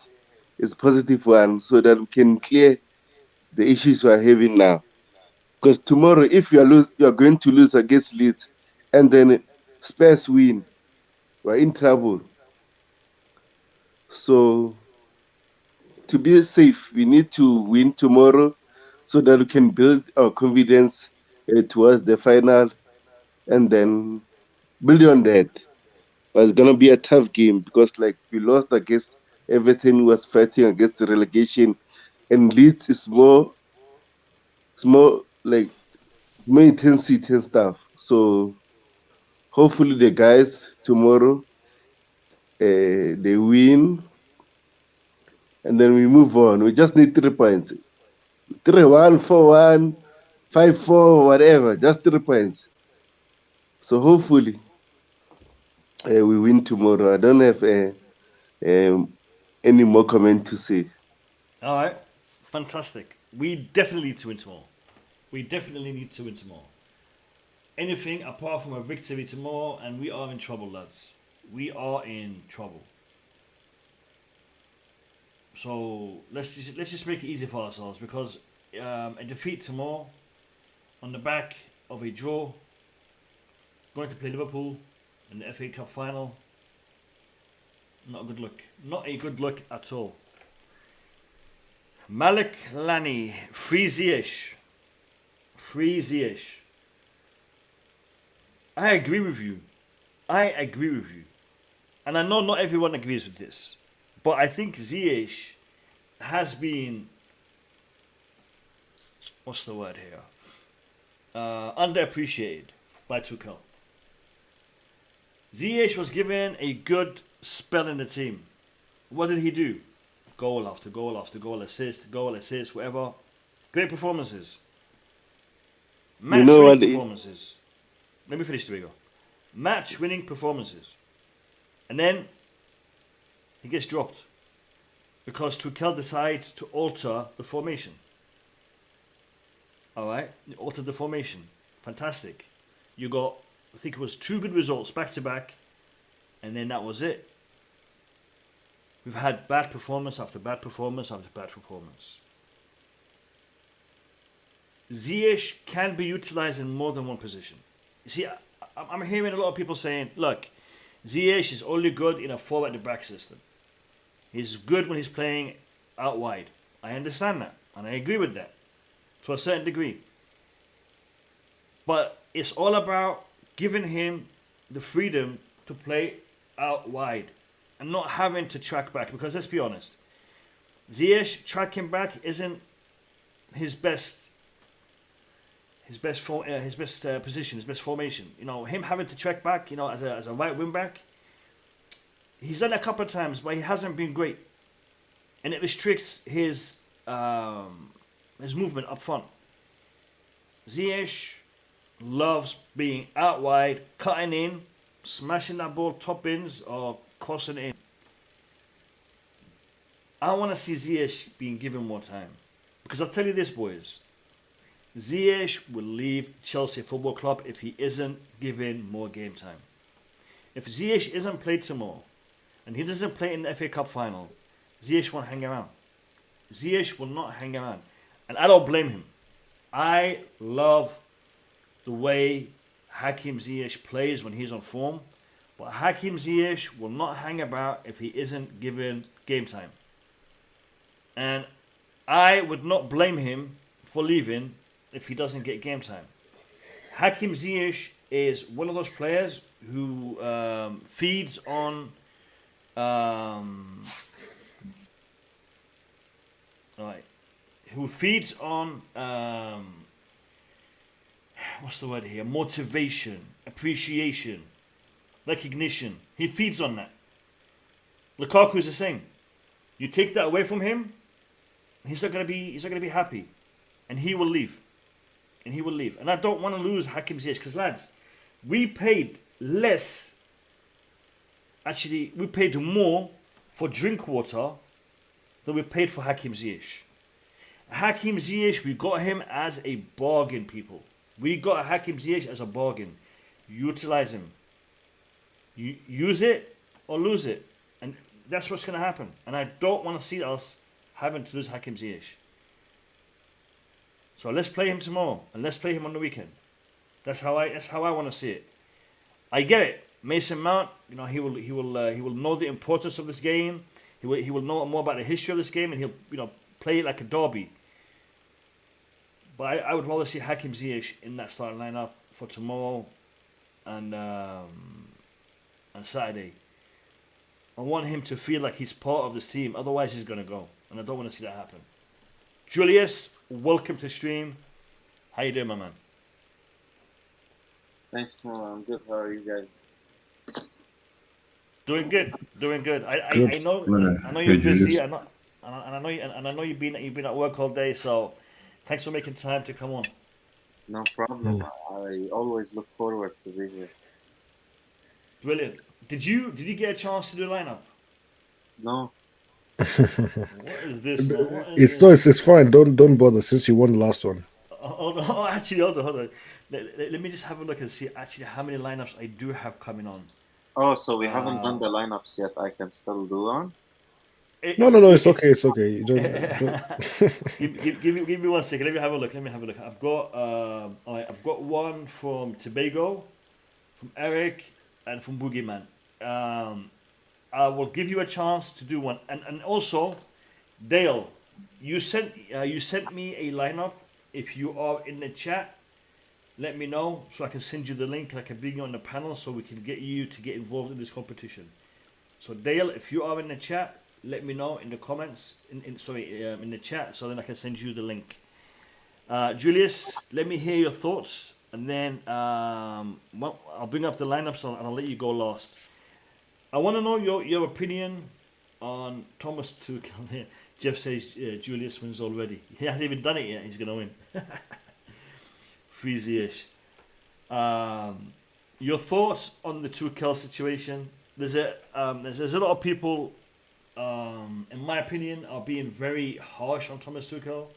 is a positive one, so that we can clear the issues we are having now. Because tomorrow, if you are going to lose against Leeds, and then Spurs win, we're in trouble. So to be safe, we need to win tomorrow, so that we can build our confidence towards the final, and then build on that. But it's gonna be a tough game because, like, we lost against everything was fighting against the relegation, and Leeds is more like more intensity and stuff. So hopefully the guys tomorrow they win, and then we move on. We just need 3 points. 3-1, 4-1, 5-4, whatever. Just 3 points. So hopefully we win tomorrow. I don't have any more comment to say. All right, fantastic. We definitely need to win tomorrow. We definitely need to win tomorrow. Anything apart from a victory tomorrow, and we are in trouble, lads. We are in trouble. So let's just make it easy for ourselves, because a defeat tomorrow on the back of a draw, going to play Liverpool in the FA Cup final, not a good look. Not a good look at all. Malik Lani, free Ziyech. Free Ziyech. I agree with you. And I know not everyone agrees with this, but I think Ziyech has been, what's the word here? Underappreciated by Tuchel. Ziyech was given a good spell in the team. What did he do? Goal after goal after goal, assist, whatever. Great performances. Match-winning performances. Let me finish, Tobago. Match-winning performances. And then he gets dropped because Tuchel decides to alter the formation. Alright, he altered the formation. Fantastic. You got, I think it was 2 good results back to back, and then that was it. We've had bad performance after bad performance after bad performance. Ziyech can be utilized in more than one position. You see, I'm hearing a lot of people saying, look, Ziyech is only good in a 4 at the back system. He's good when he's playing out wide. I understand that, and I agree with that to a certain degree. But it's all about giving him the freedom to play out wide and not having to track back. Because let's be honest, Ziyech tracking back isn't his best position, his best formation. You know, him having to track back, you know, as a right wing back, he's done it a couple of times, but he hasn't been great, and it restricts his movement up front. Ziyech loves being out wide, cutting in, smashing that ball top ins or crossing in. I want to see Ziyech being given more time, because I'll tell you this, boys. Ziyech will leave Chelsea Football Club if he isn't given more game time. If Ziyech isn't played tomorrow and he doesn't play in the FA Cup final, Ziyech won't hang around. Ziyech will not hang around. And I don't blame him. I love the way Hakim Ziyech plays when he's on form, but Hakim Ziyech will not hang about if he isn't given game time. And I would not blame him for leaving if he doesn't get game time. Hakim Ziyech is one of those players who feeds on what's the word here? Motivation, appreciation, recognition. He feeds on that. Lukaku is the same. You take that away from him, he's not gonna be happy, and he will leave. And I don't want to lose Hakim Ziyech, because lads, we paid less. Actually, we paid more for Drinkwater than we paid for Hakim Ziyech. Hakim Ziyech, we got him as a bargain, people. We got Hakim Ziyech as a bargain. Utilize him. You use it or lose it. And that's what's going to happen. And I don't want to see us having to lose Hakim Ziyech. So let's play him tomorrow, and let's play him on the weekend. That's how I want to see it. I get it. Mason Mount, he will know the importance of this game. He will know more about the history of this game, and he'll play it like a derby. But I would rather see Hakim Ziyech in that starting lineup for tomorrow and Saturday. I want him to feel like he's part of this team. Otherwise, he's gonna go, and I don't want to see that happen. Julius, welcome to the stream. How you doing, my man? Thanks, Mo. I'm good. How are you guys? Doing good. I know you're busy. I know you've been at work all day. So, thanks for making time to come on. No problem. I always look forward to be here. Brilliant. Did you get a chance to do the lineup? No. What is this, man? What is this? It's fine. Don't bother since you won the last one. Hold on. Let me just have a look and see actually how many lineups I do have coming on. Oh, so we haven't done the lineups yet. I can still do one? No. It's okay. It's okay. You don't. Give me 1 second. Let me have a look. I've got one from Tobago, from Eric, and from Boogie Man. I will give you a chance to do one, and also, Dale, you sent me a lineup. If you are in the chat, let me know so I can send you the link and I can bring you on the panel so we can get you to get involved in this competition. So Dale, if you are in the chat, let me know in the comments in the chat so then I can send you the link. Julius, let me hear your thoughts, and then I'll bring up the lineups and I'll let you go last. I want to know your opinion on Thomas Tuchel. Jeff says Julius wins already. He hasn't even done it yet. He's gonna win. 3-ish. Your thoughts on the Tuchel situation? There's a lot of people, in my opinion, are being very harsh on Thomas Tuchel.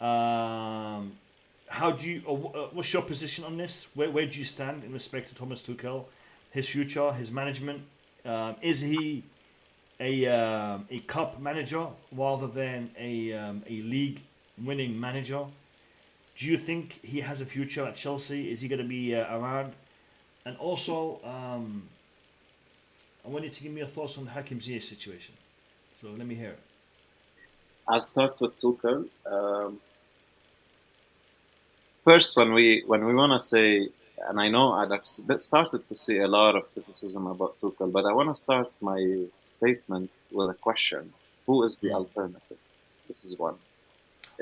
How do you? What's your position on this? Where do you stand in respect to Thomas Tuchel, his future, his management? Is he a cup manager rather than a league winning manager? Do you think he has a future at Chelsea? Is he going to be around? And also, I want you to give me your thoughts on the Hakim Ziyech situation. So let me hear it. I'll start with Tuchel. First, when we want to say, and I know I've started to see a lot of criticism about Tuchel, but I want to start my statement with a question: who is the alternative? This is one.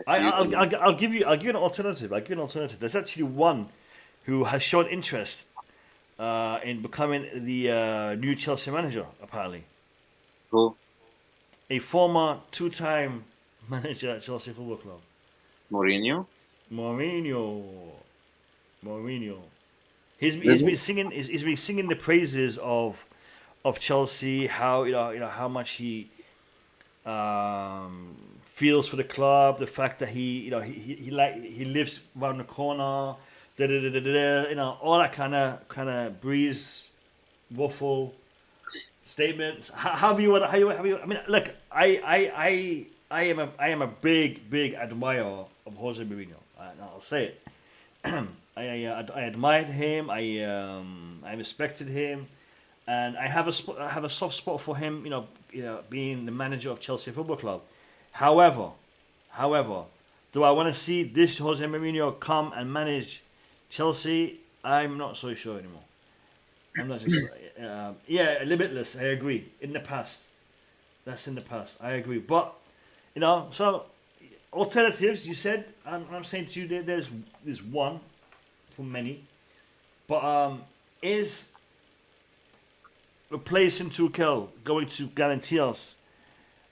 I'll give you an alternative. There's actually one who has shown interest in becoming the new Chelsea manager, apparently. Who? A former two-time manager at Chelsea Football Club. Mourinho. He's been singing the praises of Chelsea. How how much he feels for the club. The fact that he lives around the corner. All that kind of breeze, waffle statements. How you? I mean, look, I am a big admirer of Jose Mourinho. I'll say it. I admired him. I respected him, and I have a soft spot for him. Being the manager of Chelsea Football Club. However, do I want to see this Jose Mourinho come and manage Chelsea? I'm not so sure anymore. I'm not just limitless. I agree. In the past, that's in the past. I agree, but so alternatives. You said I'm saying to you there's one for many, but is replacing Tuchel going to guarantee us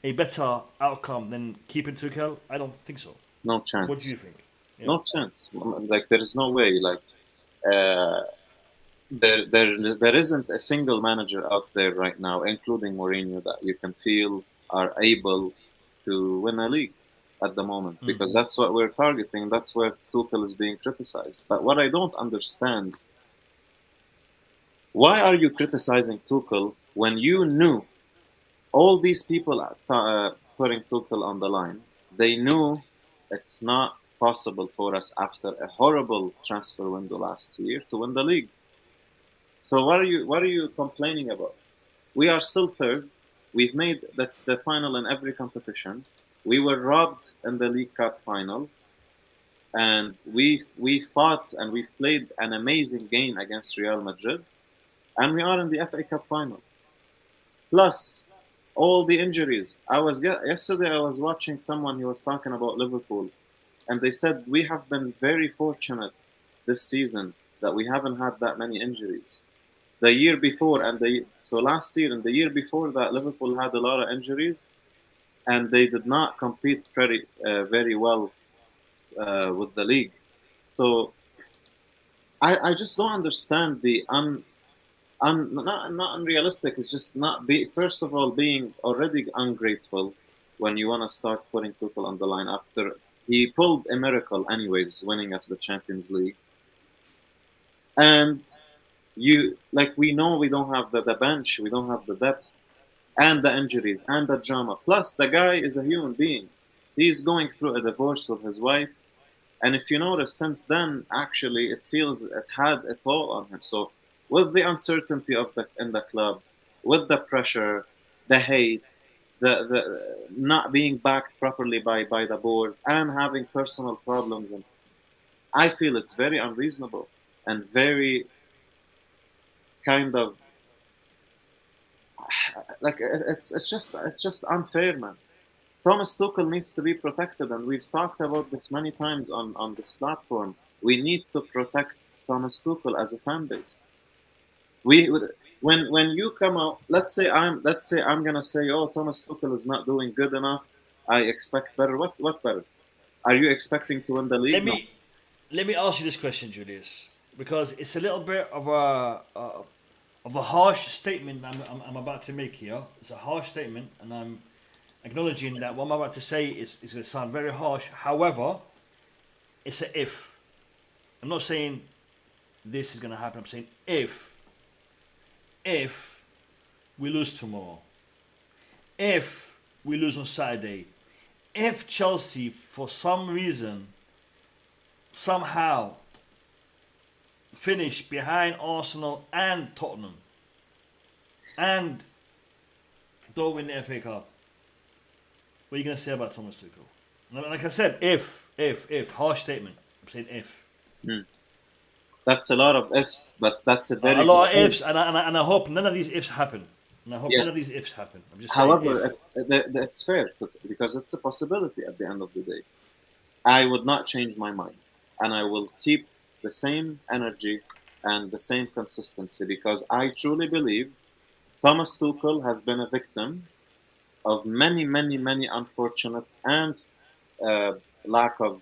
a better outcome than keeping Tuchel? I don't think so. No chance. What do you think? Yeah. No chance. Like there is no way. Like there isn't a single manager out there right now, including Mourinho, that you can feel are able to win a league at the moment, because that's what we're targeting. That's where Tuchel is being criticized. But what I don't understand, why are you criticizing Tuchel when you knew all these people putting Tuchel on the line, they knew it's not possible for us after a horrible transfer window last year to win the league. So what are you complaining about? We are still third. We've made the final in every competition. We were robbed in the League Cup final, and we fought and we've played an amazing game against Real Madrid, and we are in the FA Cup final. Plus, all the injuries. Yesterday I was watching someone who was talking about Liverpool, and they said we have been very fortunate this season that we haven't had that many injuries. The year before so last year and the year before that, Liverpool had a lot of injuries, and they did not compete very well with the league. So I just don't understand the not unrealistic. It's just not first of all being already ungrateful when you want to start putting Tuchel on the line after he pulled a miracle anyways, winning us the Champions League. And we know we don't have the bench, we don't have the depth, and the injuries and the drama. Plus, the guy is a human being. He's going through a divorce with his wife, and if you notice, since then, actually, it feels it had a toll on him. So, with the uncertainty in the club, with the pressure, the hate, the not being backed properly by the board, and having personal problems, and I feel it's very unreasonable and very kind of it's just unfair, man. Thomas Tuchel needs to be protected, and we've talked about this many times on this platform. We need to protect Thomas Tuchel as a fan base. When you come out, let's say I'm gonna say, oh, Thomas Tuchel is not doing good enough. I expect better. What better? Are you expecting to win the league? Let me ask you this question, Julius, because it's a little bit of a harsh statement I'm about to make here. It's a harsh statement, and I'm acknowledging that what I'm about to say is going to sound very harsh. However, it's a if. I'm not saying this is going to happen. I'm saying if we lose tomorrow, if we lose on Saturday, if Chelsea for some reason somehow finish behind Arsenal and Tottenham and don't win the FA Cup, what are you going to say about Thomas Tuchel? Like I said, if, harsh statement. I'm saying if. That's a lot of ifs, but that's a very a lot of ifs, and I hope none of these ifs happen. And I hope none of these ifs happen. I'm just saying. However, it's fair because it's a possibility at the end of the day. I would not change my mind, and I will keep the same energy and the same consistency because I truly believe Thomas Tuchel has been a victim of many unfortunate and lack of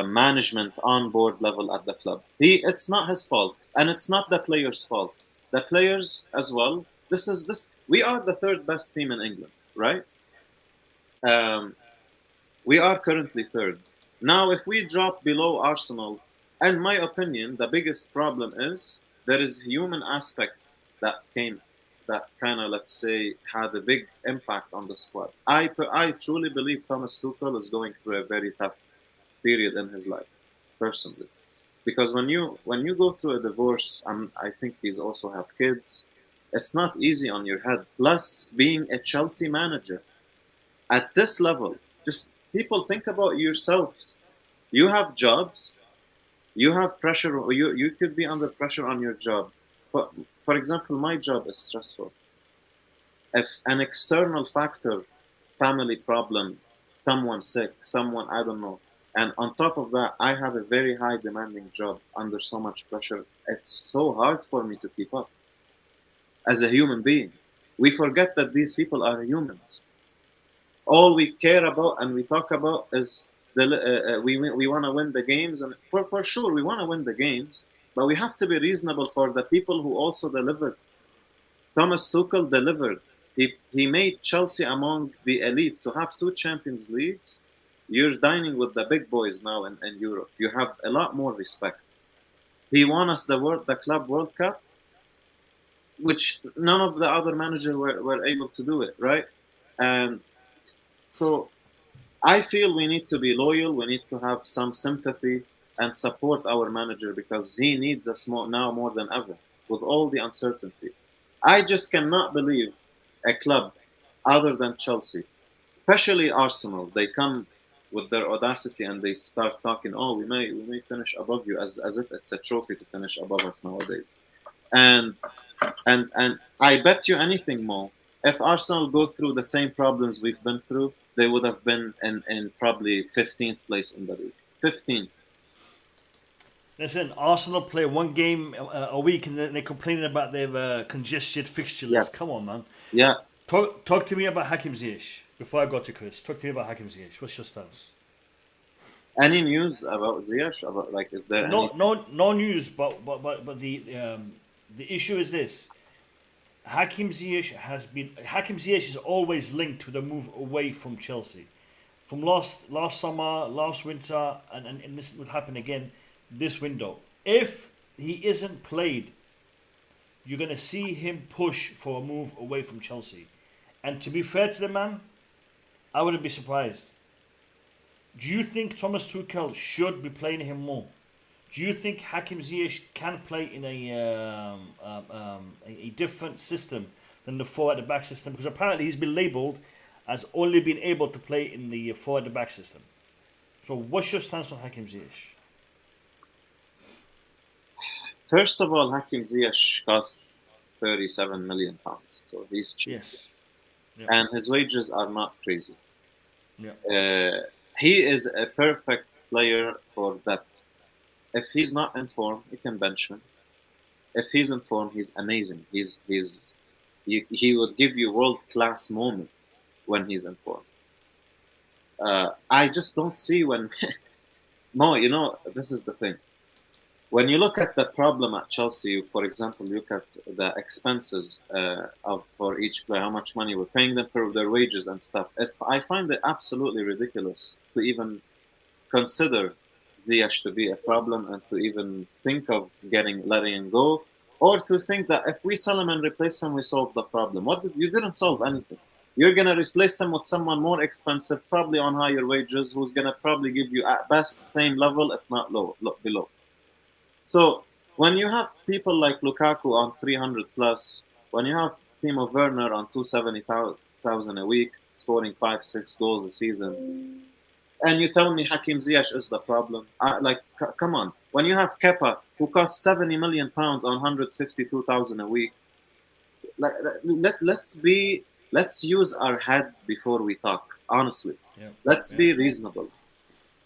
management on board level at the club. It's not his fault, and it's not the players' fault. The players as well. We are the third best team in England, right? We are currently third. Now, if we drop below Arsenal, in my opinion, the biggest problem is there is human aspect that kind of, let's say, had a big impact on the squad. I truly believe Thomas Tuchel is going through a very tough period in his life, personally, because when you go through a divorce, I think he's also have kids. It's not easy on your head. Plus, being a Chelsea manager at this level, just people think about yourselves. You have jobs, you have pressure, or you could be under pressure on your job. But for example, my job is stressful. If an external factor, family problem, someone sick, someone I don't know, and on top of that, I have a very high demanding job under so much pressure. It's so hard for me to keep up. As a human being, we forget that these people are humans. All we care about and we talk about is we want to win the games, and for sure we want to win the games, but we have to be reasonable for the people who also delivered. Thomas Tuchel delivered. He made Chelsea among the elite to have 2 Champions Leagues. You're dining with the big boys now in Europe. You have a lot more respect. He won us the Club World Cup. which none of the other managers were able to do it, right? And so I feel we need to be loyal. We need to have some sympathy and support our manager because he needs us more than ever with all the uncertainty. I just cannot believe a club other than Chelsea, especially Arsenal, they come with their audacity and they start talking, oh, we may finish above you as if it's a trophy to finish above us nowadays. And and I bet you anything more. If Arsenal go through the same problems we've been through, they would have been in probably 15th place in the league. 15th. Listen, Arsenal play one game a week and they're complaining about their congested fixture list. Yes. Come on, man. Yeah. Talk to me about Hakim Ziyech before I go to Chris. Talk to me about Hakim Ziyech. What's your stance? Any news about Ziyech? About like, is there No news, but the issue is this. Hakim Ziyech is always linked with a move away from Chelsea. From last summer, last winter, and this would happen again this window. If he isn't played, you're going to see him push for a move away from Chelsea. And to be fair to the man, I wouldn't be surprised. Do you think Thomas Tuchel should be playing him more? Do you think Hakim Ziyech can play in a different system than the four at the back system? Because apparently he's been labelled as only being able to play in the four at the back system. So what's your stance on Hakim Ziyech? First of all, Hakim Ziyech cost £37 million, so he's cheap. Yes. Yeah. And his wages are not crazy. Yeah. He is a perfect player for depth. If he's not in form, you can bench him. If he's in form, he's amazing. He would give you world-class moments when he's in form. I just don't see when... No, this is the thing. When you look at the problem at Chelsea, for example, look at the expenses for each player, how much money we're paying them for their wages and stuff. I find it absolutely ridiculous to even consider Ziyech to be a problem and to even think of letting him go, or to think that if we sell him and replace him, we solve the problem. You didn't solve anything. You're going to replace him with someone more expensive, probably on higher wages, who's going to probably give you at best same level, if not below. So when you have people like Lukaku on 300 plus, when you have Timo Werner on 270,000 a week, scoring 5-6 goals a season, and you tell me Hakim Ziyech is the problem, come on. When you have Kepa, who costs £70 million on 152,000 a week, let's use our heads before we talk. Honestly, let's be reasonable.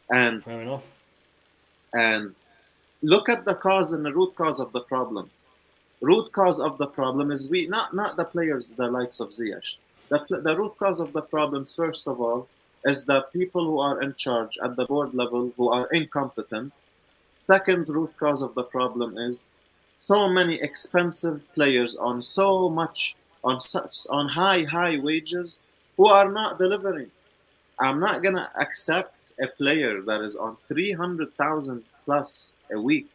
And fair enough. And look at the cause and the root cause of the problem. Root cause of the problem is not the players, the likes of Ziyech. The root cause of the problems, first of all, is the people who are in charge at the board level who are incompetent. Second root cause of the problem is so many expensive players on high wages who are not delivering. I'm not gonna accept a player that is on 300,000 plus a week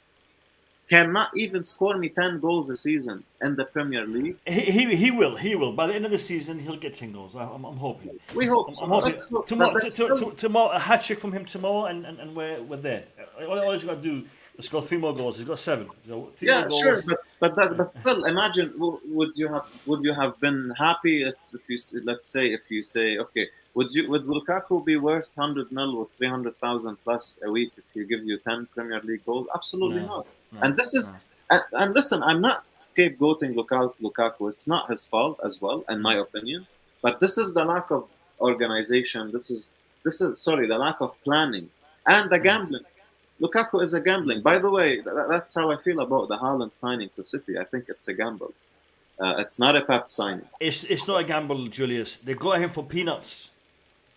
cannot even score me 10 goals a season in the Premier League. He will. By the end of the season, he'll get 10 goals. I'm hoping. We hope. I'm hoping. Tomorrow, a hat trick from him tomorrow, and we're there. All he's got to do is score 3 more goals. He's got 7. So 3 more goals. Sure, but still, imagine would you have been happy if you say okay, would Lukaku be worth 100 mil with 300,000 plus a week if you give you 10 Premier League goals? Absolutely not. And this is and listen, I'm not scapegoating Lukaku. It's not his fault as well, in my opinion. But this is the lack of organization. This is the lack of planning and the gambling. Lukaku is a gambling. By the way, that's how I feel about the Haaland signing to City. I think it's a gamble. It's not a Pep signing. It's not a gamble, Julius. They got him for peanuts.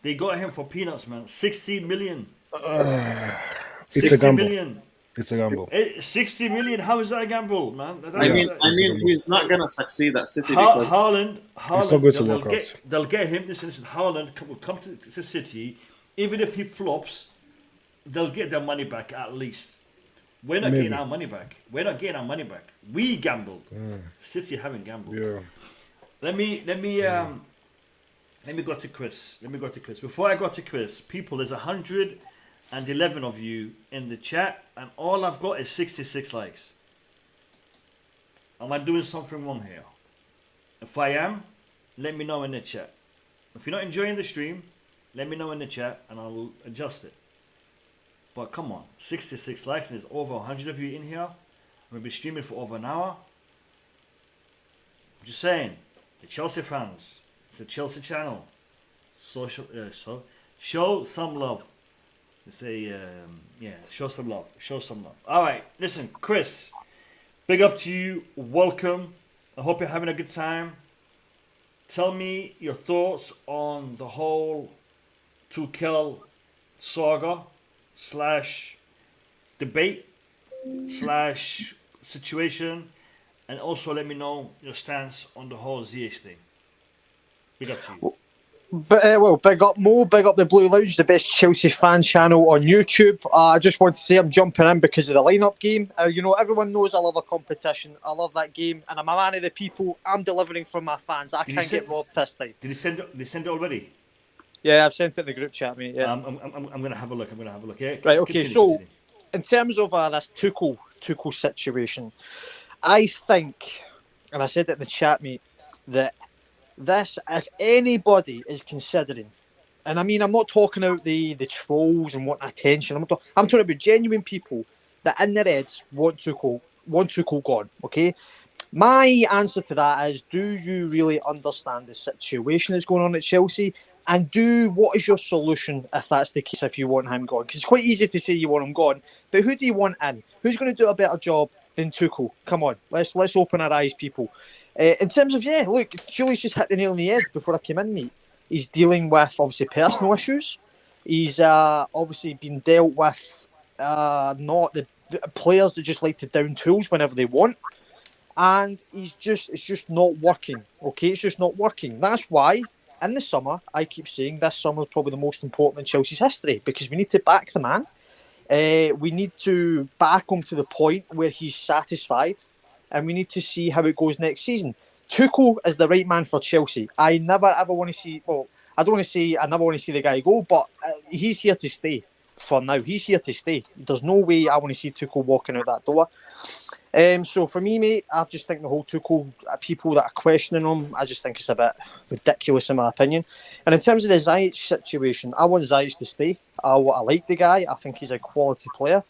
Man. 60 million. It's a gamble. Million. It's a gamble. 60 million. How is that a gamble, man? I mean, he's not gonna succeed at City because Haaland. It's not going to work out. They'll get him. Listen. Haaland will come to City. Even if he flops, they'll get their money back at least. We're not Maybe. getting our money back. We're not getting our money back. We gambled. City haven't gambled. Yeah. Let me go to Chris. Before I go to Chris, people, there's 111 of you in the chat, and all I've got is 66 likes. Am I doing something wrong here? If I am, let me know in the chat. If you're not enjoying the stream, let me know in the chat and I will adjust it. But come on, 66 likes and there's over 100 of you in here. I'm going to be streaming for over an hour. I'm just saying, the Chelsea fans, it's a Chelsea channel. So show some love. They say, show some love. All right, listen, Chris, big up to you. Welcome. I hope you're having a good time. Tell me your thoughts on the whole Tuchel saga / debate / situation, and also let me know your stance on the whole Ziyech thing. Big up to you. Well, big up Mo, big up the Blue Lounge, the best Chelsea fan channel on YouTube. I just want to say I'm jumping in because of the lineup game. Everyone knows I love a competition. I love that game, and I'm a man of the people. I'm delivering from my fans. I can't get robbed this time. Did they send it already? Yeah, I've sent it in the group chat, mate. Yeah. I'm gonna have a look. Yeah. Right. Okay. Continue. In terms of this Tuchel situation, I think, and I said it in the chat, mate, that this, if anybody is considering, and I mean, I'm not talking about the trolls and wanting attention. I'm talking about genuine people that in their heads want Tuchel gone. Okay. My answer to that is: do you really understand the situation that's going on at Chelsea? And what is your solution if that's the case, if you want him gone? Because it's quite easy to say you want him gone, but who do you want in? Who's going to do a better job than Tuchel? Come on, let's open our eyes, people. In terms of, look, Julius just hit the nail on the head before I came in, mate. He's dealing with, obviously, personal issues. He's obviously been dealt with not the players that just like to down tools whenever they want. And it's just not working, okay? It's just not working. That's why, in the summer, I keep saying this summer is probably the most important in Chelsea's history, because we need to back the man. We need to back him to the point where he's satisfied, and we need to see how it goes next season. Tuchel is the right man for Chelsea. I never ever want to see. Well, I don't want to say I never want to see the guy go, but he's here to stay. For now, he's here to stay. There's no way I want to see Tuchel walking out that door. So for me, mate, I just think the whole Tuchel, people that are questioning him, I just think it's a bit ridiculous in my opinion. And in terms of the Ziyech situation, I want Ziyech to stay. I like the guy. I think he's a quality player.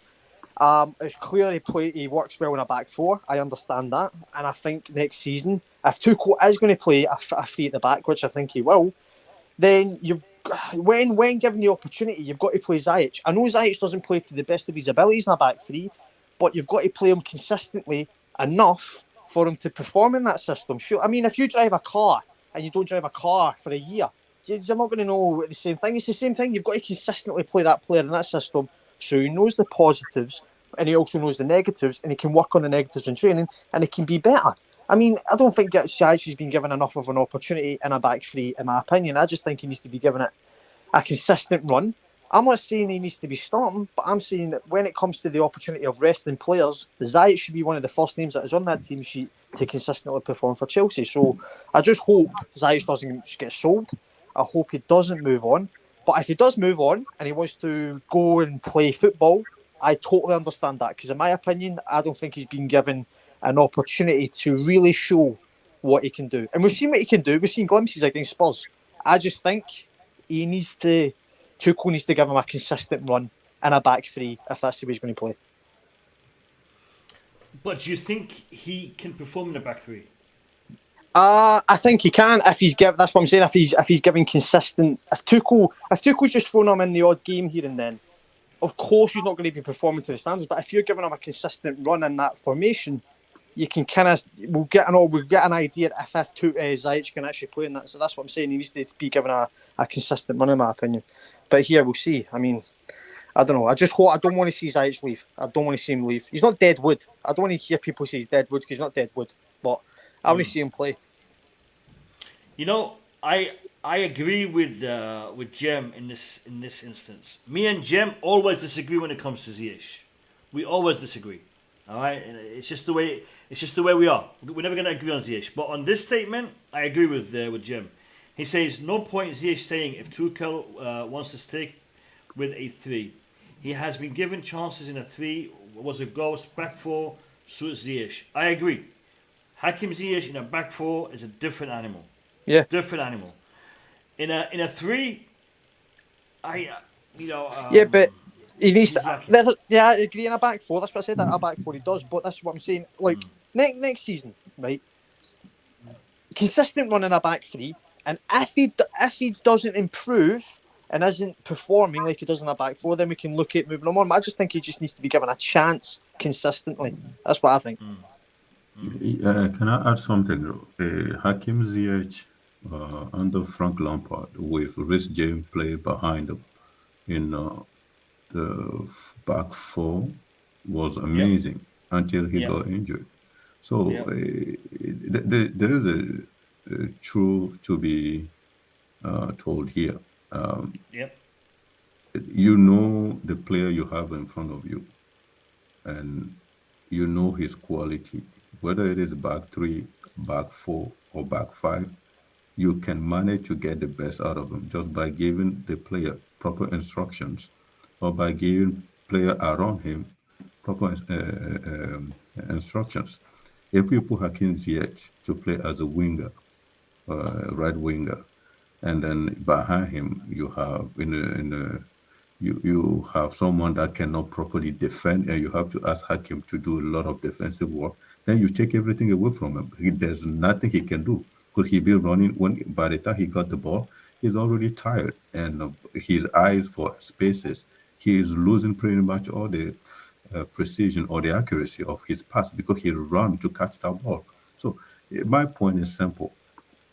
It's clear he works well in a back four. I understand that. And I think next season, if Tuchel is going to play a three at the back, which I think he will, then when given the opportunity, you've got to play Ziyech. I know Ziyech doesn't play to the best of his abilities in a back three, but you've got to play him consistently enough for him to perform in that system. Sure, I mean, if you drive a car and you don't drive a car for a year, you're not going to know the same thing. It's the same thing. You've got to consistently play that player in that system so he knows the positives and he also knows the negatives, and he can work on the negatives in training and it can be better. I mean, I don't think Ziyech has been given enough of an opportunity in a back three, in my opinion. I just think he needs to be given it a consistent run. I'm not saying he needs to be starting, but I'm saying that when it comes to the opportunity of resting players, Ziyech should be one of the first names that is on that team sheet to consistently perform for Chelsea. So I just hope Ziyech doesn't get sold. I hope he doesn't move on. But if he does move on and he wants to go and play football, I totally understand that. Because in my opinion, I don't think he's been given an opportunity to really show what he can do. And we've seen what he can do. We've seen glimpses against Spurs. I just think Tuchel needs to give him a consistent run in a back three if that's the way he's going to play. But do you think he can perform in a back three? I think he can if he's given. That's what I'm saying. If he's giving consistent, if Tuchel's just thrown him in the odd game here and then, of course he's not going to be performing to the standards. But if you're giving him a consistent run in that formation, you can we'll get an idea if Ziyech can actually play in that. So that's what I'm saying. He needs to be given a consistent run, in my opinion. But here we'll see. I mean, I don't know. I don't want to see Ziyech leave. I don't want to see him leave. He's not dead wood. I don't want to hear people say he's dead wood because he's not dead wood. But I want to see him play. You know, I agree with Jem in this instance. Me and Jem always disagree when it comes to Ziyech. We always disagree. All right, and it's just the way we are. We're never going to agree on Ziyech. But on this statement, I agree with Jim. He says no point Ziyech staying if Tuchel wants to stick with a 3. He has been given chances in a 3. Was a ghost back 4 suits Ziyech. I agree. Hakim Ziyech in a back 4 is a different animal. Yeah. Different animal. In a 3, yeah, but he needs he's to. lacking. Yeah, I agree in a back 4. That's what I said. That a back 4 he does, but that's what I'm saying. Like next season, right? Consistent run in a back 3, and if he doesn't improve and isn't performing like he does in a back 4, then we can look at moving him on. But I just think he just needs to be given a chance consistently. That's what I think. Can I add something? Hakim Ziyech under Frank Lampard with Rhys James play behind him in the back 4 was amazing until he got injured. So there is a truth to be told here. You know the player you have in front of you, and you know his quality. Whether it is back 3, back 4, or back 5, you can manage to get the best out of him just by giving the player proper instructions, or by giving player around him proper instructions. If you put Hakim Ziyech to play as a winger, right winger, and then behind him you have you have someone that cannot properly defend, and you have to ask Hakim to do a lot of defensive work, then you take everything away from him. There's nothing he can do. Could he be running when by the time he got the ball, he's already tired, and his eyes for spaces, he is losing pretty much all the precision or the accuracy of his pass because he run to catch that ball. So my point is simple.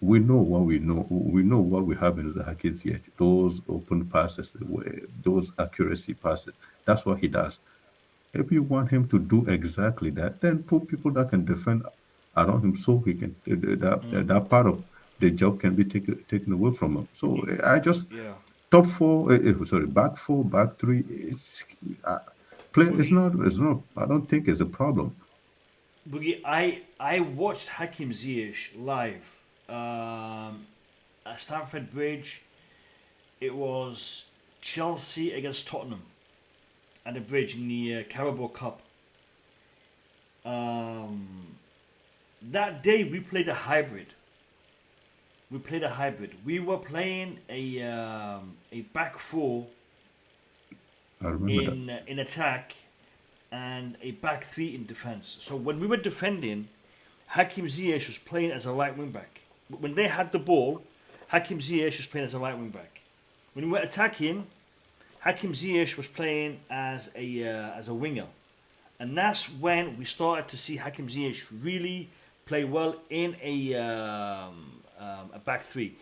We know what we know. We know what we have in the Hakim Ziyech. Those open passes, those accuracy passes. That's what he does. If you want him to do exactly that, then put people that can defend around him, so he can that part of the job can be taken away from him. So I just top 4, back 4, back 3. It's play. It's not. I don't think it's a problem. Boogie, I watched Hakim Ziyech live at Stamford Bridge. It was Chelsea against Tottenham at the Bridge in the Carabao Cup. That day we played a hybrid. We were playing a back 4 in attack and a back 3 in defense. So when we were defending, Hakim Ziyech was playing as a right wing back. When they had the ball, Hakim Ziyech was playing as a right wing back. When we were attacking, Hakim Ziyech was playing as a winger, and that's when we started to see Hakim Ziyech really play well in a back 3.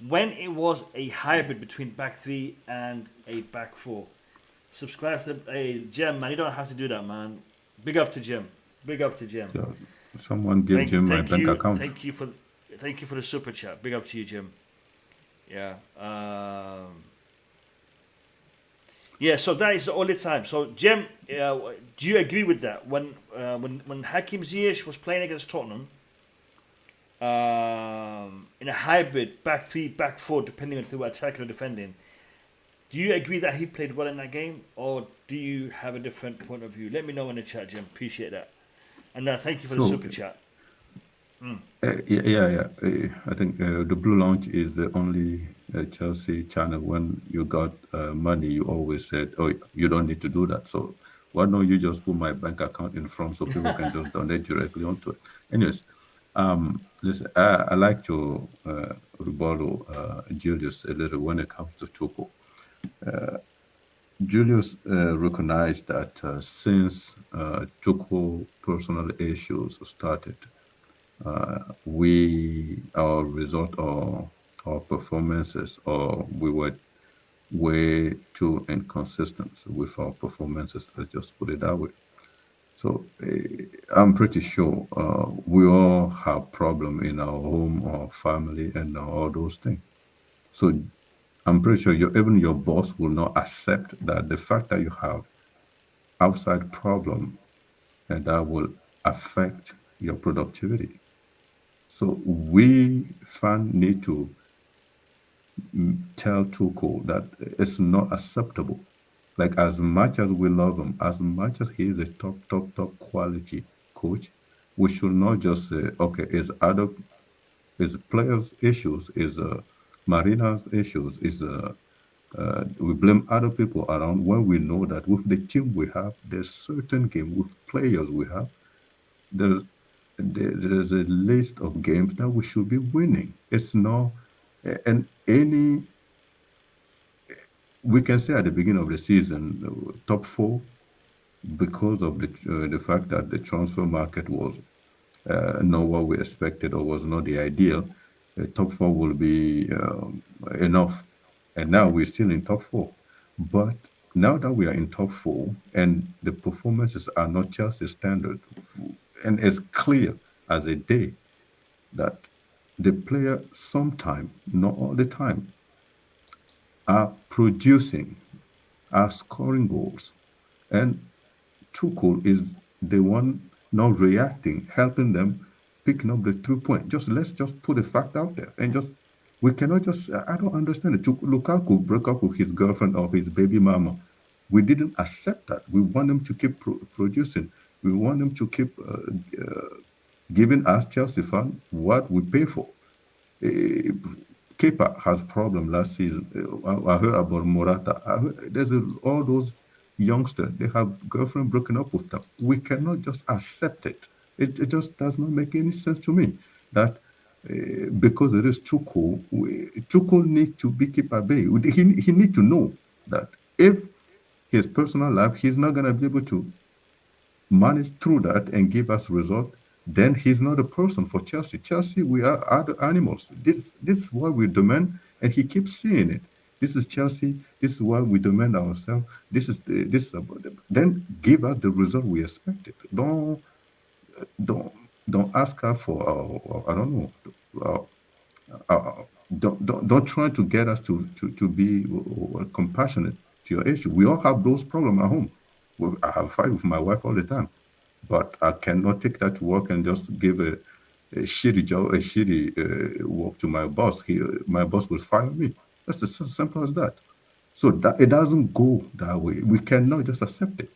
When it was a hybrid between back 3 and a back 4. Subscribe to Jim, man. You don't have to do that, man. Big up to Jim. Yeah, someone give Jim my bank account. Thank you for the super chat. Big up to you, Jim. Yeah. Yeah. So that is the only time. So Jim, do you agree with that? When Hakim Ziyech was playing against Tottenham, in a hybrid back 3, back 4, depending on if they were attacking or defending, do you agree that he played well in that game, or do you have a different point of view? Let me know in the chat, Jim. Appreciate that. And thank you for the super chat. Yeah. I think the Blue Lounge is the only Chelsea channel. When you got money, you always said, "Oh, you don't need to do that." So why don't you just put my bank account in front so people can just donate directly onto it? Anyways, listen, I like to rebuttal Julius a little when it comes to Tuchel. Julius recognized that since Tuchel personal issues started, our result or our performances, or we were way too inconsistent with our performances. Let's just put it that way. So I'm pretty sure we all have problem in our home or family and all those things. So I'm pretty sure even your boss will not accept that the fact that you have outside problem, and that will affect your productivity. So we fans need to tell Tuchel that it's not acceptable. Like as much as we love him, as much as he is a top quality coach, we should not just say, okay, it's players' issues, is Marina's issues, is we blame other people around when we know that with the team we have, there's certain game with players we have, there's there's a list of games that we should be winning. It's not, and any we can say at the beginning of the season, top four, because of the fact that the transfer market was not what we expected or was not the ideal. Top four will be enough, and now we're still in top four. But now that we are in top four and the performances are not Chelsea standard, and it's clear as a day that the player sometime, not all the time, are producing, are scoring goals. And Tuchel is the one not reacting, helping them picking up the 3 point. Let's just put a fact out there and just we cannot just I don't understand it. Lukaku broke up with his girlfriend or his baby mama. We didn't accept that. We want him to keep producing. We want him to keep giving us Chelsea fan what we pay for. Kepa has problem last season. I heard about Morata. All those youngsters, they have girlfriend broken up with them. We cannot just accept it. It just does not make any sense to me that because it is Tuchel, Tuchel needs to be kept at bay. He need to know that if his personal life, he's not going to be able to manage through that and give us result, then he's not a person for Chelsea. Chelsea, we are other animals. This is what we demand, and he keeps saying it. This is Chelsea. This is what we demand ourselves. This about them. Then give us the result we expected. Don't ask her for I don't know. Don't try to get us to be compassionate to your issue. We all have those problems at home. I have a fight with my wife all the time, but I cannot take that to work and just give a shitty job, a shitty work to my boss. My boss will fire me. That's as simple as that. So that it doesn't go that way. We cannot just accept it.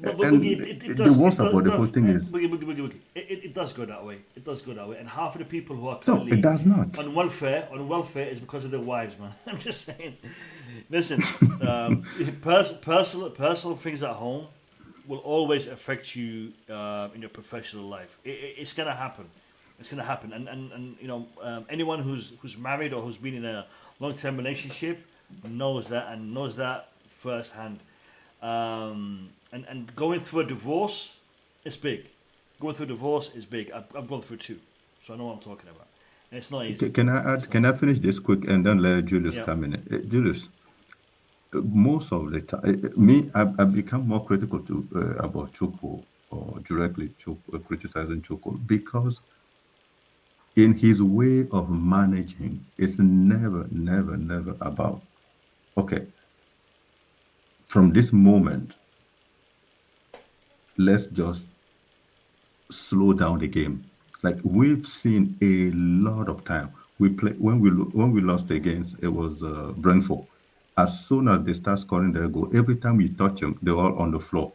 But And Boogie, it the does. worst It about the whole does. thing is Boogie. It does go that way. It does go that way. And half of the people who are no, it currently does not. on welfare is because of their wives, man. I'm just saying. Listen, personal things at home will always affect you in your professional life. It's gonna happen. It's gonna happen. And anyone who's married or who's been in a long-term relationship knows that firsthand. And going through a divorce is big. Going through a divorce is big. I've gone through two, so I know what I'm talking about. And it's not easy. Can I add? Can I finish this quick and then let Julius Yeah. come in? Julius, most of the time, me, I become more critical to about Tuchel or directly criticizing Tuchel because in his way of managing, it's never about okay. From this moment, let's just slow down the game. Like we've seen a lot of time. We play when we lost against it was Brentford. As soon as they start scoring their goal, every time you touch them, they're all on the floor.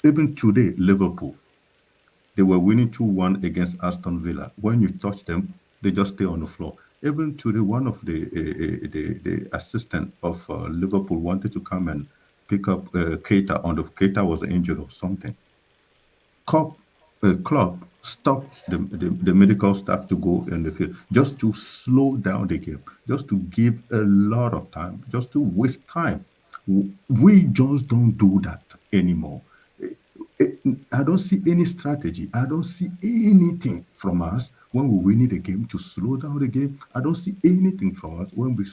Even today, Liverpool, they were winning 2-1 against Aston Villa. When you touch them, they just stay on the floor. Even today, one of the assistant of Liverpool wanted to come and pick up Keita. Keita was injured or something. Club stopped the medical staff to go in the field just to slow down the game, just to give a lot of time, just to waste time. We just don't do that anymore. I don't see any strategy. I don't see anything from us when we win the game to slow down the game. I don't see anything from us when we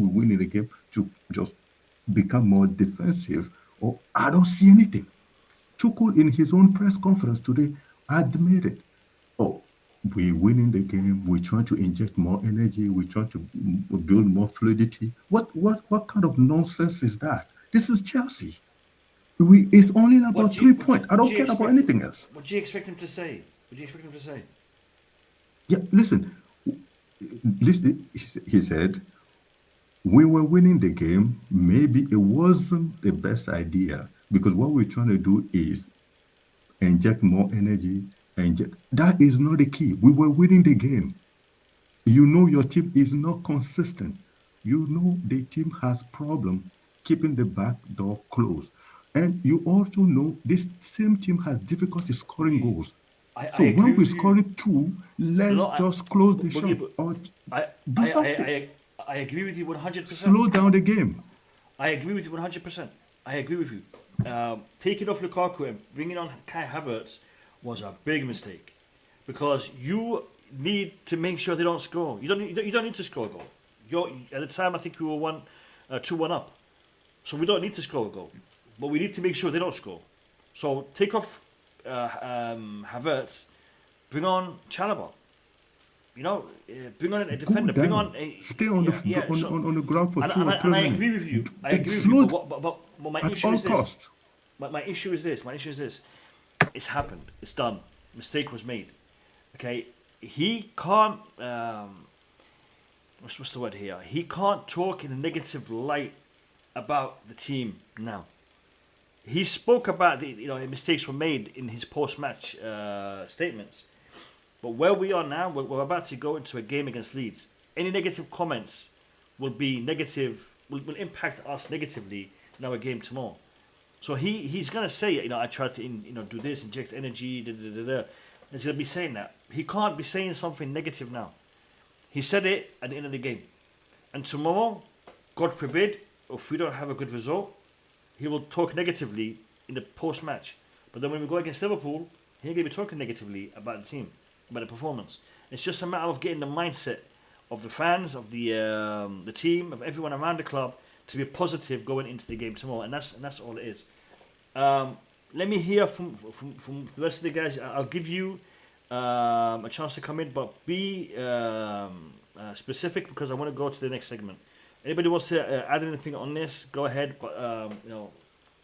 win the game to just become more defensive. Or I don't see anything. Tuchel in his own press conference today admitted, "Oh, we're winning the game. We're trying to inject more energy. We're trying to build more fluidity." What kind of nonsense is that? This is Chelsea. It's only about What do 3 you, points. I what don't do you care about expect? anything else. What do you expect him to say? What do you expect him to say? Yeah, listen. He said, we were winning the game. Maybe it wasn't the best idea because what we're trying to do is inject more energy. That is not the key. We were winning the game. You know your team is not consistent. You know the team has problem keeping the back door closed. And you also know this same team has difficulty scoring Boogie, goals. I So when agree we're with you. scoring two, let's No, just close the Boogie, shop or I, do something. I agree with you 100%. Slow down the game. I agree with you 100%. I agree with you. Taking off Lukaku and bringing on Kai Havertz was a big mistake because you need to make sure they don't score. You don't need to score a goal. At the time, I think we were 2-1 up, so we don't need to score a goal, but we need to make sure they don't score. So take off Havertz, bring on Chalobah. Bring on a defender. Bring on a Stay on the ground for 2 or 3 and I minutes. agree with you. I agree with Slow you. But my at issue all is this. costs. My issue is this. My issue is this. It's happened. It's done. Mistake was made. Okay. He can't. What's the word here? He can't talk in a negative light about the team now. He spoke about the mistakes were made in his post-match statements. But where we are now, we're about to go into a game against Leeds. Any negative comments will be negative, will impact us negatively in our game tomorrow. So he's gonna say, I tried to do this, inject energy, He's gonna be saying that. He can't be saying something negative now. He said it at the end of the game, and tomorrow, God forbid, if we don't have a good result, he will talk negatively in the post-match. But then when we go against Liverpool, he ain't gonna be talking negatively about the team, about the performance. It's just a matter of getting the mindset of the fans, of the team, of everyone around the club to be positive going into the game tomorrow, and that's all it is. Let me hear from the rest of the guys. I'll give you a chance to come in, but be specific because I want to go to the next segment. Anybody wants to add anything on this? Go ahead, but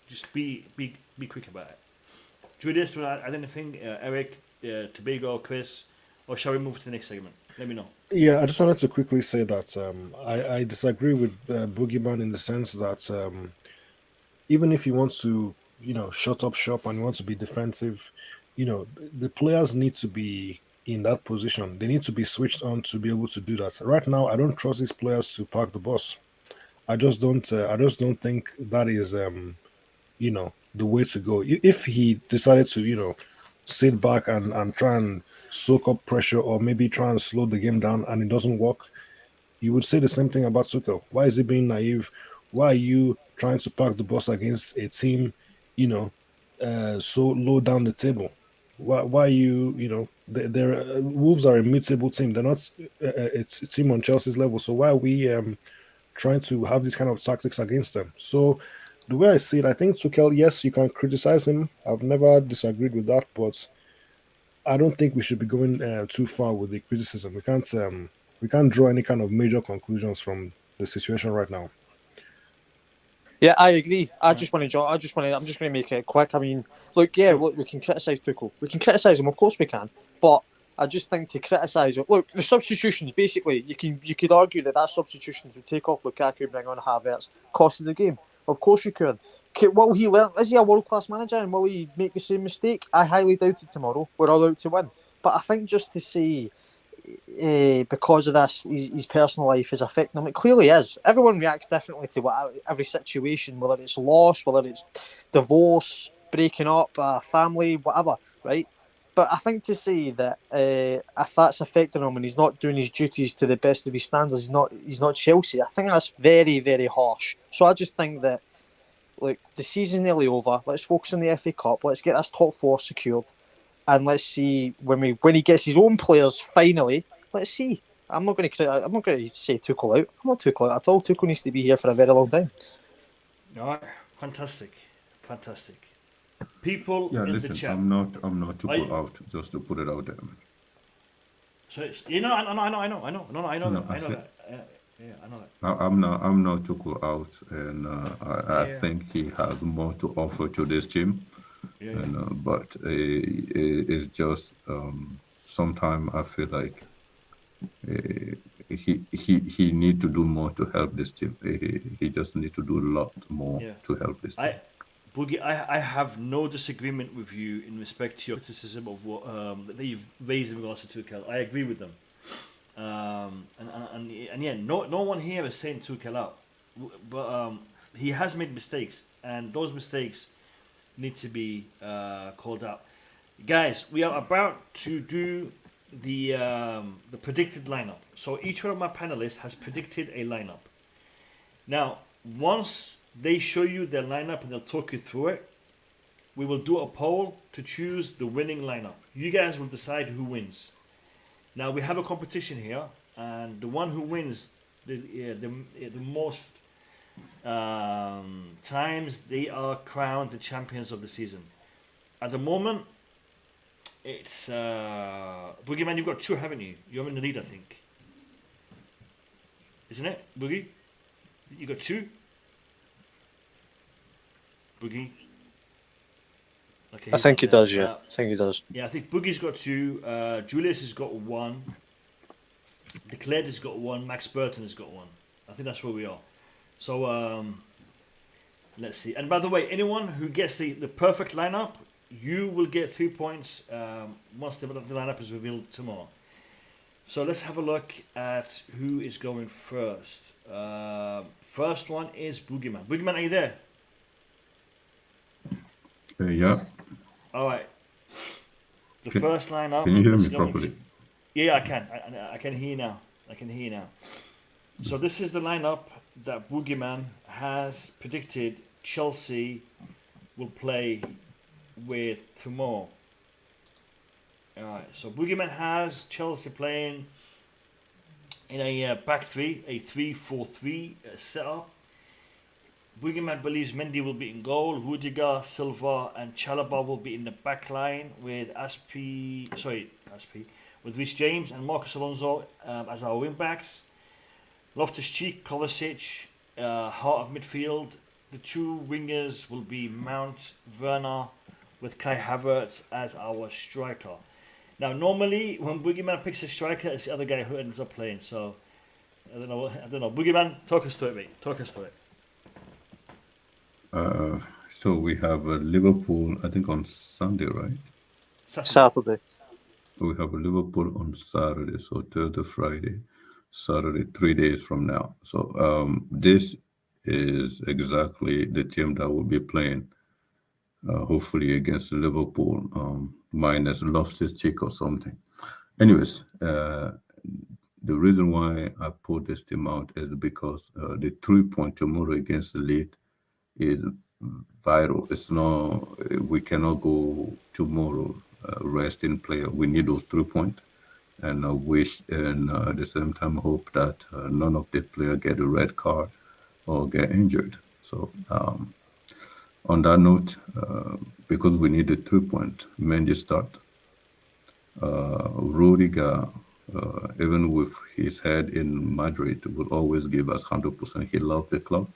just be quick about it. Julius, will I add anything? Eric, Tobago, Chris, or shall we move to the next segment? Let me know. Yeah, I just wanted to quickly say that I disagree with Boogie Man in the sense that even if he wants to, shut up shop and he wants to be defensive, the players need to be in that position. They need to be switched on to be able to do that. Right now, I don't trust these players to park the bus. I just don't. I just don't think that is, the way to go. If he decided to, sit back and try and soak up pressure or maybe try and slow the game down and it doesn't work, you would say the same thing about Tuchel. Why is he being naive? Why are you trying to park the bus against a team, so low down the table? Why are you, they're Wolves are a mid-table team. They're not it's a team on Chelsea's level. So why are we trying to have these kind of tactics against them? So the way I see it, I think Tuchel, yes, you can criticize him. I've never disagreed with that, but I don't think we should be going too far with the criticism. We can't draw any kind of major conclusions from the situation right now. Yeah, I agree. I'm just going to make it quick. I mean, look, we can criticise Tuchel. We can criticise him, of course we can. But I just think to criticise it. Look, the substitutions, basically, you could argue that substitutions would take off Lukaku, bring on Havertz, costed the game. Of course you could. Will he learn? Is he a world-class manager and will he make the same mistake? I highly doubt it tomorrow. We're all out to win. But I think just to say, because of this, his personal life is affecting him. It clearly is. Everyone reacts differently to every situation, whether it's loss, whether it's divorce, breaking up, family, whatever, right? But I think to say that if that's affecting him and he's not doing his duties to the best of his standards, he's not Chelsea. I think that's very, very harsh. So I just think that, look, the season's nearly over. Let's focus on the FA Cup. Let's get this top 4 secured. And let's see when he gets his own players finally. Let's see. I'm not going to say Tuchel out. I'm not Tuchel out at all. Tuchel needs to be here for a very long time. All right, fantastic. People in listen, the chat. I'm not Tuchel out. Just to put it out there. So I know that. Yeah, I know that. I'm not Tuchel out, and I Yeah. think he has more to offer to this team. Yeah, yeah. And but it's just sometimes I feel like uh, he need to do more to help this team. He just need to do a lot more Yeah. to help this team. Boogie, I have no disagreement with you in respect to your criticism of what that you've raised in regards to Tuchel. I agree with them. And yeah, no one here is saying Tuchel out, but he has made mistakes, and those mistakes need to be called out. Guys, we are about to do the predicted lineup. So each one of my panelists has predicted a lineup. Now, once they show you their lineup and they'll talk you through it, we will do a poll to choose the winning lineup. You guys will decide who wins. Now we have a competition here, and the one who wins the most times, they are crowned the champions of the season. At the moment, it's Boogie Man. You've got two, haven't you? You're in the lead, I think. Isn't it, Boogie? You got two. Boogie. Okay, I he's think not he there. does, yeah. I think he does. Yeah, I think Boogie's got two. Julius has got one. Declared has got one. Max Burton has got one. I think that's where we are. So let's see. And by the way, anyone who gets the perfect lineup, you will get 3 points once the lineup is revealed tomorrow. So let's have a look at who is going first. First one is Boogie Man. Boogie Man, are you there? Yeah. All right. The first lineup Can you hear is me going properly? to... Yeah, I can. I can hear you now. I can hear you now. So this is the lineup that Boogie Man has predicted Chelsea will play with tomorrow. Alright, so Boogie Man has Chelsea playing in a back three, a 3-4-3 setup. Boogie Man believes Mendy will be in goal, Rudiger, Silva, and Chalobah will be in the back line with with Reece James and Marcus Alonso as our wing backs. Loftus-Cheek, Kovacic, heart of midfield. The two wingers will be Mount, Werner, with Kai Havertz as our striker. Now, normally when Boogie Man picks a striker, it's the other guy who ends up playing. So I don't know. Boogie Man, talk us through it, mate. Talk us through it. So we have Liverpool, I think on Sunday, right? Saturday. We have a Liverpool on Saturday, so Thursday, Friday, Saturday, 3 days from now. So this is exactly the team that will be playing, hopefully against Liverpool, minus Loftus-Cheek or something. Anyways, the reason why I put this team out is because the 3-point tomorrow against the Leeds is vital. It's not, we cannot go tomorrow resting player. We need those 3 points, and wish, and at the same time hope that none of the player get a red card or get injured. So on that note, because we need the 3 point, Mendy start. Rudiger, even with his head in Madrid, will always give us 100%. He loves the club.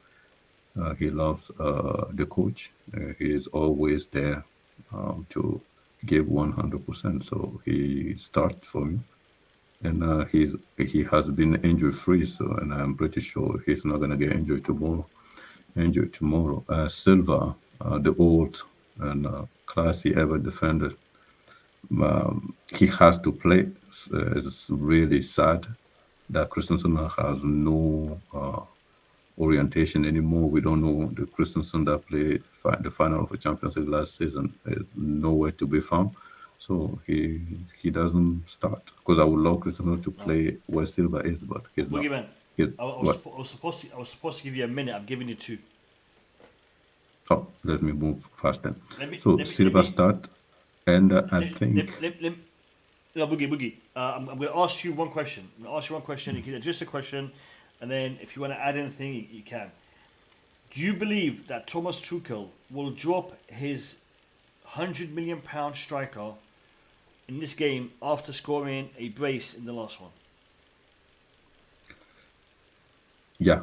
He loves the coach. He is always there to give 100%. So he starts for me, and he has been injury free. So, and I'm pretty sure he's not gonna get injured tomorrow. Silva, the old and classy ever defender, he has to play. It's really sad that Christensen has no orientation anymore. We don't know the Christensen that played the final of the Champions League last season is nowhere to be found. So he doesn't start, because I would love Christensen to play where Silva is, but he's not. Boogie Man, I was supposed to give you a minute. I've given you 2. Oh, let me move fast then. Let Silva me start, and I think. No, Boogie. I'm going to ask you one question. You can address the question, and then if you want to add anything, you can. Do you believe that Thomas Tuchel will drop his £100 million striker in this game after scoring a brace in the last one? Yeah,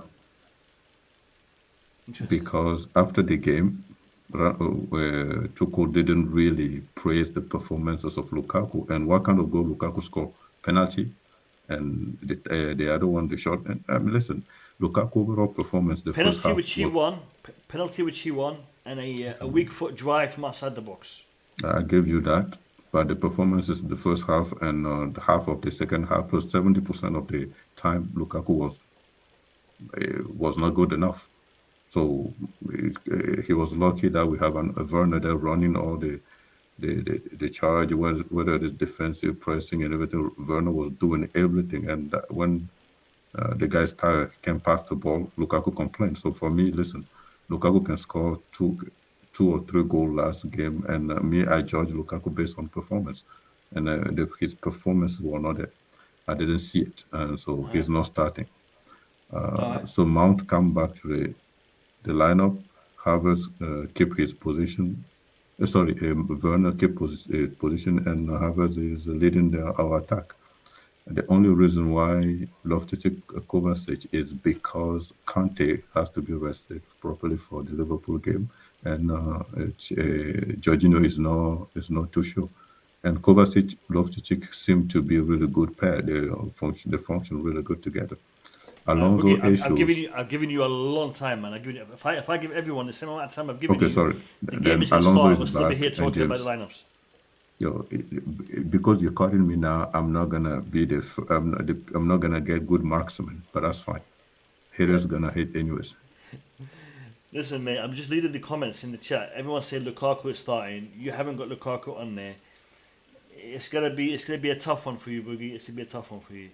Interesting. because after the game, Tuchel didn't really praise the performances of Lukaku. And what kind of goal Lukaku scored? Penalty, and the other one, the shot. And listen, Lukaku overall performance the first Penalty half which he was. won. Penalty which he won, and a weak foot drive from outside the box. I gave you that, but the performances in the first half and the half of the second half, plus 70% of the time, Lukaku was not good enough. So he was lucky that we have a Werner there running all the charge, whether it's defensive pressing and everything. Werner was doing everything, and when the guy's tired, can pass the ball, Lukaku complained. So for me, listen, Lukaku can score two or three goals last game, and I judge Lukaku based on performance, and his performances were not there. I didn't see it, and so he's not starting. So Mount come back to the lineup. Havertz keep his position. Werner keep position, and Havertz is leading our attack. The only reason why Loftus-Cheek Kovacic is because Kante has to be rested properly for the Liverpool game, and Jorginho is not too sure. And Kovacic, Loftus-Cheek seem to be a really good pair. They function really good together. Alonso I've given you a long time, man. If I give everyone the same amount of time I've given Okay, you, sorry. the Then game is going to Alonso start. is We'll still be back here and talking about the James. lineups. Because you're cutting me now, I'm not gonna be I'm not gonna get good marksman, but that's fine. Haters gonna hate anyways. Listen, mate, I'm just reading the comments in the chat. Everyone said Lukaku is starting. You haven't got Lukaku on there. It's gonna be a tough one for you, Boogie. It's gonna be a tough one for you.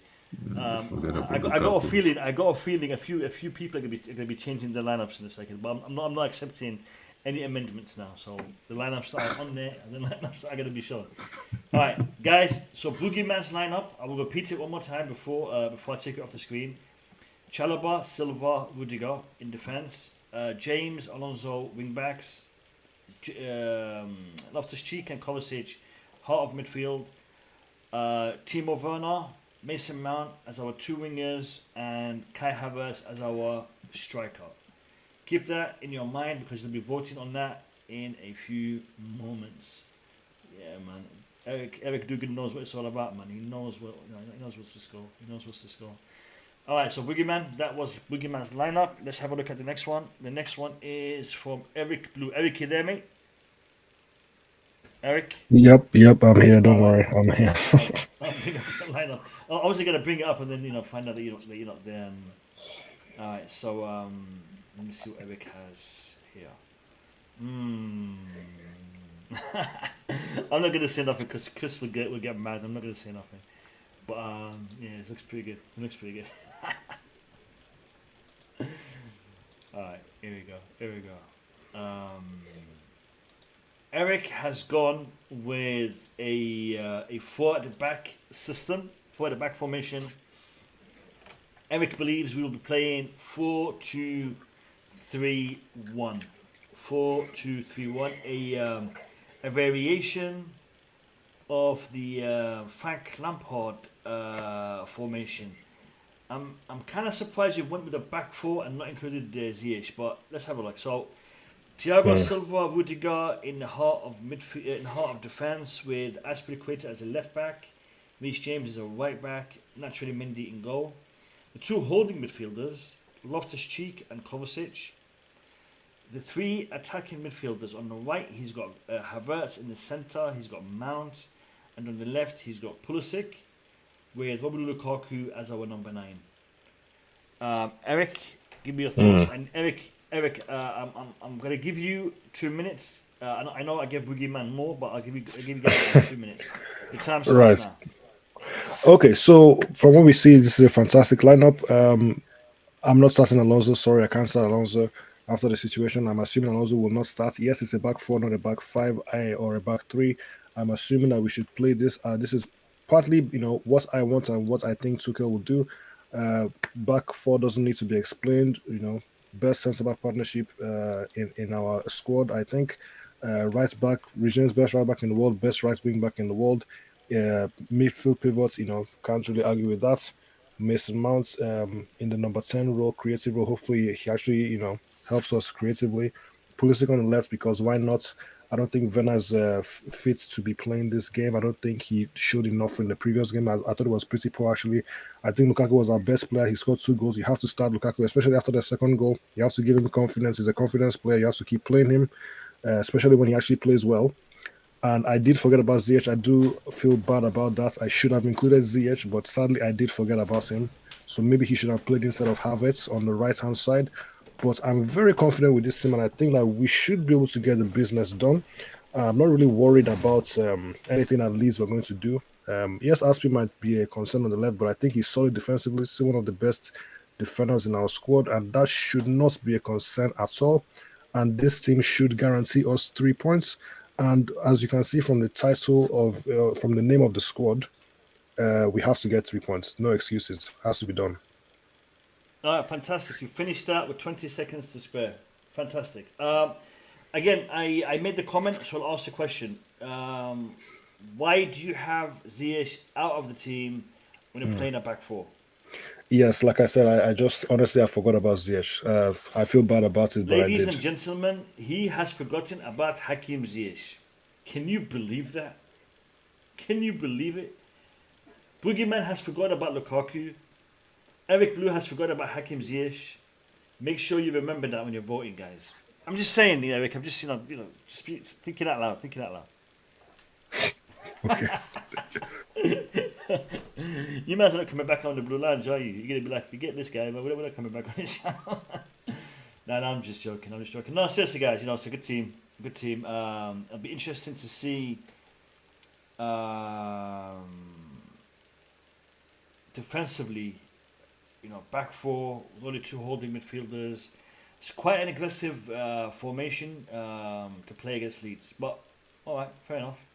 Forget about I got a Lukaku. feeling. I got a feeling. A few people are gonna be changing the lineups in a second. But I'm not accepting any amendments now. So the lineups are on there, and the lineups are gonna be shown. All right, guys. So Boogie Man's lineup. I will repeat it one more time before I take it off the screen. Chalobah, Silva, Rudiger in defence. James, Alonso, wing backs. Loftus-Cheek and Kovacic, heart of midfield. Timo Werner, Mason Mount as our two wingers, and Kai Havertz as our striker. Keep that in your mind because they'll be voting on that in a few moments. Yeah, man. Eric Dugan knows what it's all about, man. He knows what's to score. He knows what's to score. All right, so Boogeyman, that was Boogeyman's lineup. Let's have a look at the next one. The next one is from Eric Blue. Eric, you there, mate? Eric? Yep, I'm here. Don't worry, I'm here. I'll bring up the lineup. I was going to bring it up and then find out that you're not there. All right, so let me see what Eric has here. I'm not going to say nothing because Chris will get mad. I'm not going to say nothing. But yeah, it looks pretty good. It looks pretty good. All right, here we go. Eric has gone with a four at the back system, four at the back formation. Eric believes we will be playing 4-2-3-1. 4-2-3-1. A variation of the Frank Lampard formation. I'm kind of surprised you went with the back four and not included Ziyech, but let's have a look. So Thiago Silva, Rudiger in the heart of midfield, in the heart of defense, with Aspilicueta as a left back, Reece James as a right back, naturally Mendy in goal. The two holding midfielders, Loftus-Cheek and Kovacic. The three attacking midfielders on the right, he's got Havertz in the centre, he's got Mount, and on the left he's got Pulisic, with Romelu Lukaku as our number 9. Eric, give me your thoughts. And Eric, I'm gonna give you 2 minutes. I know I gave Boogie Man more, but I'll give you guys 2 minutes. The time starts now. Okay, so from what we see, this is a fantastic lineup. I'm not starting Alonso. Sorry, I can't start Alonso after the situation. I'm assuming Alonso will not start. Yes, it's a back four, not a back five, or a back three. I'm assuming that we should play this. This is partly, what I want and what I think Tuchel will do. Back four doesn't need to be explained. Best centre-back partnership in our squad, I think. Right back, Regina's best right back in the world, best right wing back in the world. Midfield pivots, can't really argue with that. Mason Mount in the number 10 role, creative role. Hopefully, he actually, helps us creatively. Pulisic on the left because why not? I don't think Vena's fit to be playing this game. I don't think he showed enough in the previous game. I thought it was pretty poor, actually. I think Lukaku was our best player. He scored 2 goals. You have to start Lukaku, especially after the second goal. You have to give him confidence. He's a confidence player. You have to keep playing him, especially when he actually plays well. And I did forget about Ziyech. I do feel bad about that. I should have included Ziyech, but sadly I did forget about him. So maybe he should have played instead of Havertz on the right-hand side. But I'm very confident with this team, and I think that we should be able to get the business done. I'm not really worried about anything that Leeds we're going to do. Yes, Aspi might be a concern on the left, but I think he's solid defensively. Still one of the best defenders in our squad, and that should not be a concern at all. And this team should guarantee us 3 points. And as you can see from the title of, from the name of the squad, we have to get 3 points. No excuses. Has to be done. All right, fantastic. You finished that with 20 seconds to spare. Fantastic. Again, I made the comment, so I'll ask the question. Why do you have Ziyech out of the team when you're playing a back four? Yes, like I said, I just honestly I forgot about Ziyech. I feel bad about it, but I Ladies did. and gentlemen, he has forgotten about Hakim Ziyech. Can you believe that? Can you believe it? Boogie Man has forgotten about Lukaku. Eric Blue has forgotten about Hakim Ziyech. Make sure you remember that when you're voting, guys. I'm just saying, Eric. I'm just, just thinking out loud. Thinking out loud. Okay. You might as well not coming back on the Blue Lounge, are you? You're going to be like, forget this guy, but we're not coming back on this channel. No, I'm just joking. No, seriously, guys, it's a good team. Good team. It'll be interesting to see defensively, back four, with only 2 holding midfielders. It's quite an aggressive formation to play against Leeds. But, all right, fair enough.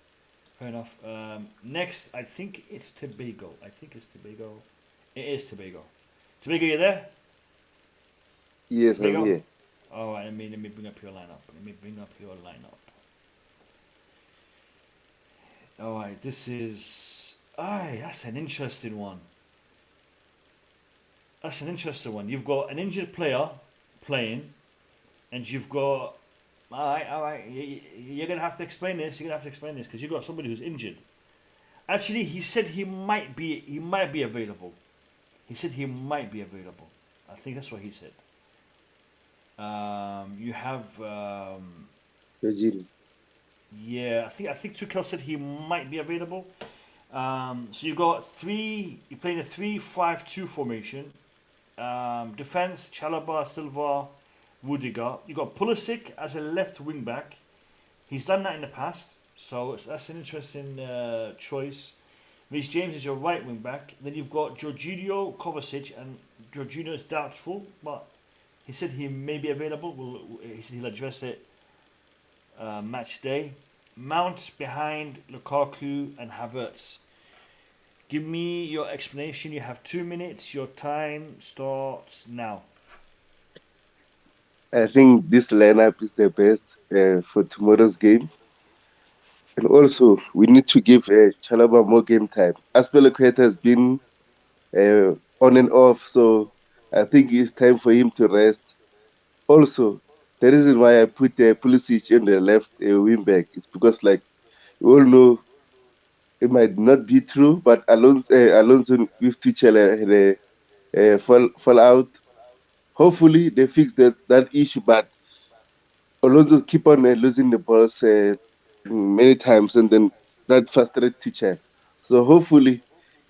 Next, I think it's Tobago. It is Tobago. Tobago, you there? Yes, Tobago? I'm here. All right, let me bring up your lineup. All right, this is... that's an interesting one. You've got an injured player playing, and you've got... All right. You're going to have to explain this. Because you've got somebody who's injured. Actually, he said he might be available. I think that's what he said. You have... Jorginho. Yeah, I think Tuchel said he might be available. So you got you're playing a 3-5-2 formation. Defense, Chalobah, Silva, Rudiger. You got Pulisic as a left wing back. He's done that in the past, so that's an interesting choice. Reece James is your right wing back. Then you've got Jorginho, Kovacic, and Jorginho is doubtful, but he said he may be available. He said he'll address it match day. Mount behind Lukaku and Havertz. Give me your explanation. You have 2 minutes. Your time starts now. I think this lineup is the best for tomorrow's game. And also, we need to give Chalobah more game time. Aspilicueta has been on and off, so I think it's time for him to rest. Also, the reason why I put Pulisic in the left wing back is because, like, we all know it might not be true, but Alonso with Tuchel had a fall out. Hopefully, they fix that issue, but Alonso keep on losing the balls many times, and then that frustrates Tuchel. So hopefully,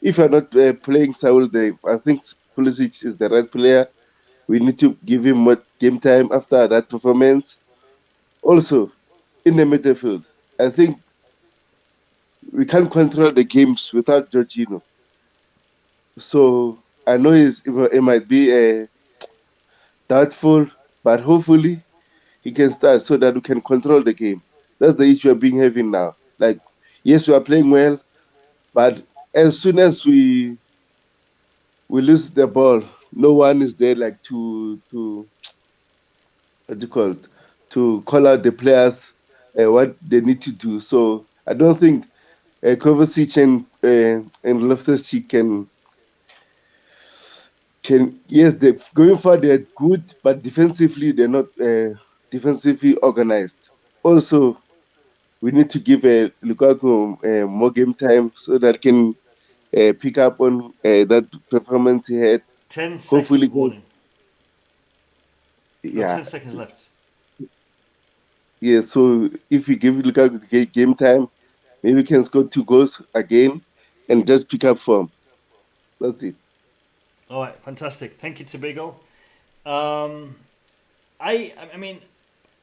if you're not playing Saul, I think Pulisic is the right player. We need to give him more game time after that performance. Also, in the midfield, I think we can't control the games without Jorginho. So I know it might be doubtful, but hopefully he can start so that we can control the game. That's the issue we're being having now. Like, yes, we are playing well, but as soon as we lose the ball, no one is there like to what do you call it? To call out the players what they need to do. So I don't think Kovacic and Loftus-Cheek can They going forward they're good, but defensively they're not defensively organized. Also, we need to give Lukaku more game time so that can pick up on that performance he had. 10-second warning. Yeah. 10 seconds left. Yeah, so if we give Lukaku game time, maybe we can score 2 goals again and just pick up form. That's it. All right, fantastic. Thank you, Tobago. I mean,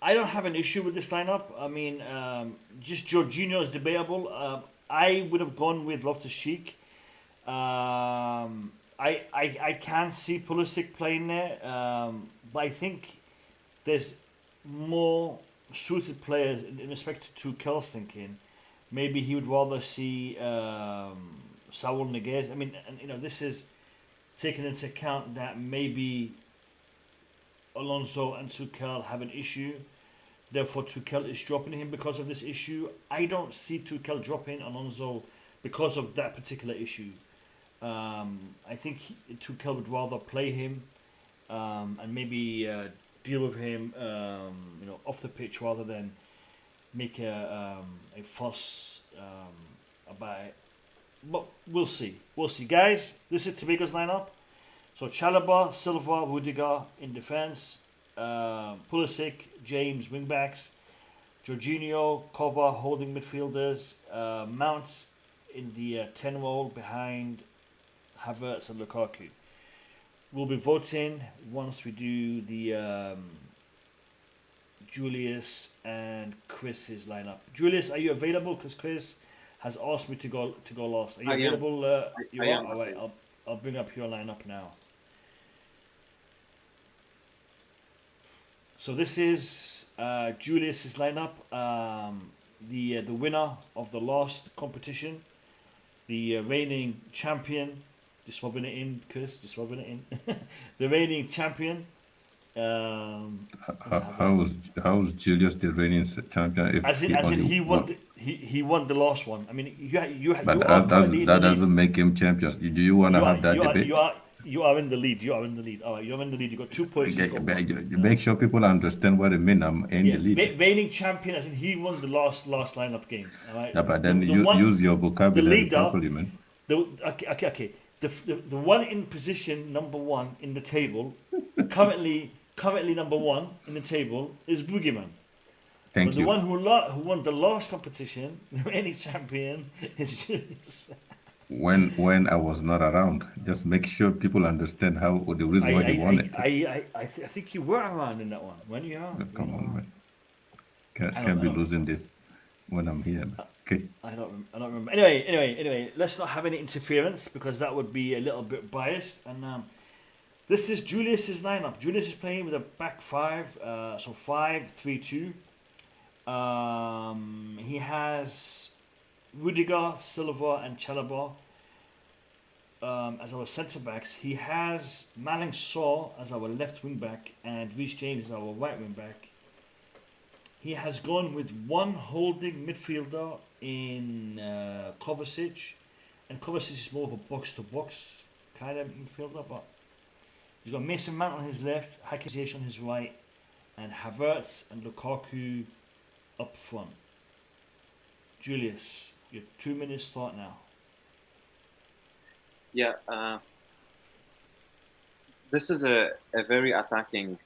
I don't have an issue with this lineup. I mean, just Jorginho is debatable. I would have gone with Loftus-Cheek. I can see Pulisic playing there, but I think there's more suited players in respect to Tuchel's thinking. Maybe he would rather see Saul Niguez. I mean, and, this is taking into account that maybe Alonso and Tuchel have an issue. Therefore, Tuchel is dropping him because of this issue. I don't see Tuchel dropping Alonso because of that particular issue. I think Tuchel would rather play him and maybe deal with him, off the pitch rather than make a fuss about it. But we'll see. We'll see, guys. This is Tobago's lineup. So Chalobah, Silva, Rudiger in defense, Pulisic, James wingbacks, Jorginho, Kova holding midfielders, Mount in the 10 role behind Havertz and Lukaku. We'll be voting once we do the Julius and Chris's lineup. Julius, are you available? Because Chris has asked me to go last. Are you available? You are. All right. I'll bring up your lineup now. So this is Julius's lineup. The winner of the last competition, the reigning champion. Just rubbing it in, Chris. Just rubbing it in. The reigning champion. How's Julius the reigning champion? If he won the last one. I mean, you but are currently in the that lead. doesn't make him champion. Do you want to have that debate? You are in the lead. You are in the lead. All right, you're in the lead. You got 2 points. Make sure people understand what it means. I'm in the lead. Reigning champion, as in he won the last lineup game. All right. Yeah, but then use your vocabulary properly, man. Okay. The one in position number 1 in the table, currently number 1 in the table is Boogie Man. Thank but you. The one who won the last competition, the reigning champion, is Julius. When I was not around, just make sure people understand how the reason why you won it. I think you were around in that one. When you are? Come on, man. Can't be losing this when I'm here. Okay. I don't remember. Anyway, let's not have any interference because that would be a little bit biased. And this is Julius's lineup. Julius is playing with a back 5, so 5-3-2. He has Rudiger, Silva, and Chalobah as our centre backs. He has Malang Saw as our left wing back and Reece James as our right wing back. He has gone with one holding midfielder in Kovacic, and Kovacic is more of a box-to-box kind of midfielder, but he's got Mason Mount on his left, Hakim Ziyech on his right, and Havertz and Lukaku up front. Julius, your 2 minutes start now. Yeah, this is a very attacking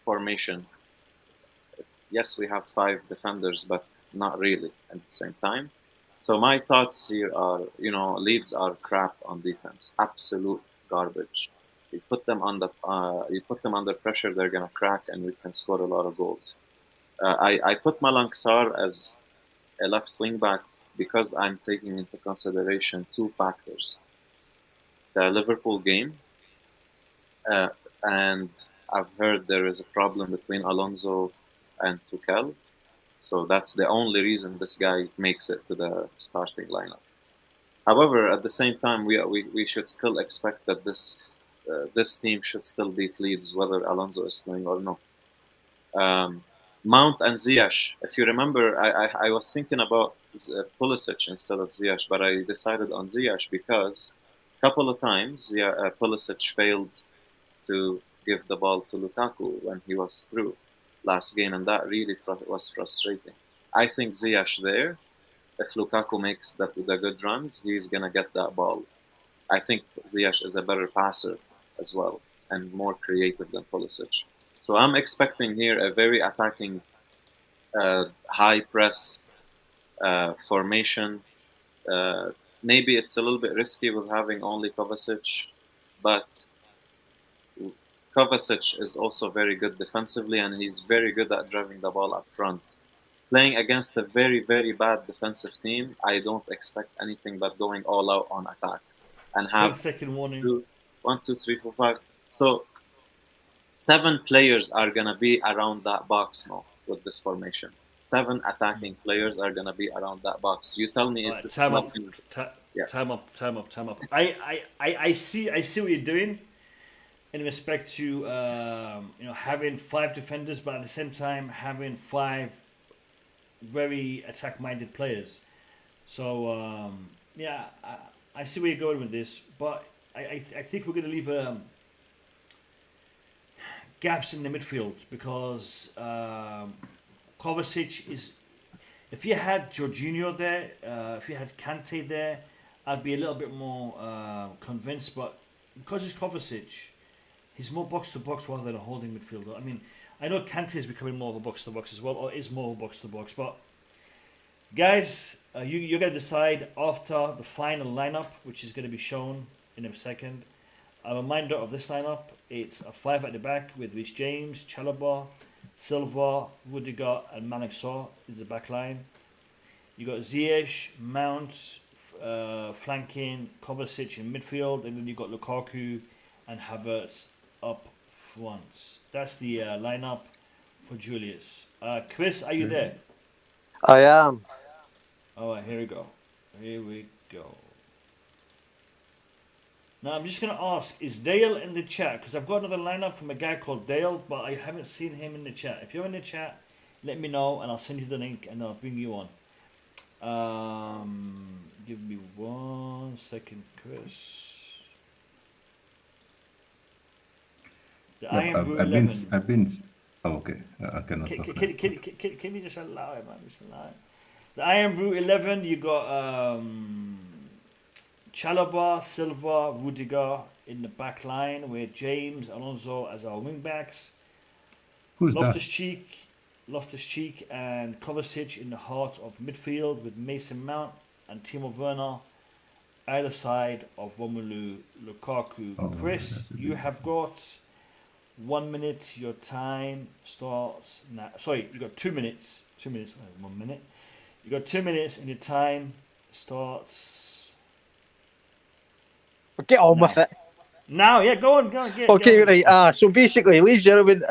formation. Yes, we have 5 defenders, but not really at the same time. So my thoughts here are, Leeds are crap on defense, absolute garbage. You put them under pressure, they're gonna crack, and we can score a lot of goals. I put Malang Sarr as a left wing back because I'm taking into consideration 2 factors: the Liverpool game, and I've heard there is a problem between Alonso and Tuchel, so that's the only reason this guy makes it to the starting lineup. However, at the same time, we should still expect that this team should still beat Leeds whether Alonso is playing or no. Mount and Ziyech, if you remember, I was thinking about Pulisic instead of Ziyech, but I decided on Ziyech because couple of times, Pulisic failed to give the ball to Lukaku when he was through last game, and that really was frustrating. I think Ziyech there, if Lukaku makes the good runs, he's gonna get that ball. I think Ziyech is a better passer as well and more creative than Pulisic. So I'm expecting here a very attacking, high press formation. Maybe it's a little bit risky with having only Kovacic, but Kovacic is also very good defensively, and he's very good at driving the ball up front. Playing against a very, very bad defensive team, I don't expect anything but going all out on attack. And have 10-second warning. 1, 2, 3, 4, 5. So 7 players are gonna be around that box now with this formation. 7 attacking players are gonna be around that box. You tell me if this Time is up. nothing. Time up. I see what you're doing in respect to having 5 defenders, but at the same time having 5 very attack-minded players. So I see where you're going with this, but I think we're going to leave gaps in the midfield because Kovacic is. If you had Jorginho there, if you had Kante there, I'd be a little bit more convinced. But because it's Kovacic, he's more box to box rather than a holding midfielder. I mean, I know Kante is becoming more of a box to box as well, or is more box to box. But guys, you're going to decide after the final lineup, which is going to be shown in a second. A reminder of this lineup: it's a 5 at the back with Reece James, Chalobah, Silva, Rudiger, and Malik Sow is the back line. You got Ziyech, Mount, flanking Kovacic in midfield, and then you got Lukaku and Havertz up front. That's the lineup for Julius. Chris, are you there? I am. All right, here we go. Now I'm just going to ask, is Dale in the chat? Because I've got another lineup from a guy called Dale, but I haven't seen him in the chat. If you're in the chat, let me know and I'll send you the link and I'll bring you on. Give me 1 second, Chris. I've been. Oh, okay. I cannot. Can you just allow it, man? Just allow it. The Iron Brew 11, you got Chalobah, Silva, Rudiger in the back line with James, Alonso as our wing backs. Who's Loftus-Cheek and Kovacic in the heart of midfield with Mason Mount and Timo Werner either side of Romelu Lukaku. Chris, you have got 1 minute. Your time starts now. Sorry, you got 2 minutes. 2 minutes. 1 minute. You got 2 minutes, and your time starts. Get on with it. Now, yeah, go on. Okay, right. So basically, ladies and gentlemen,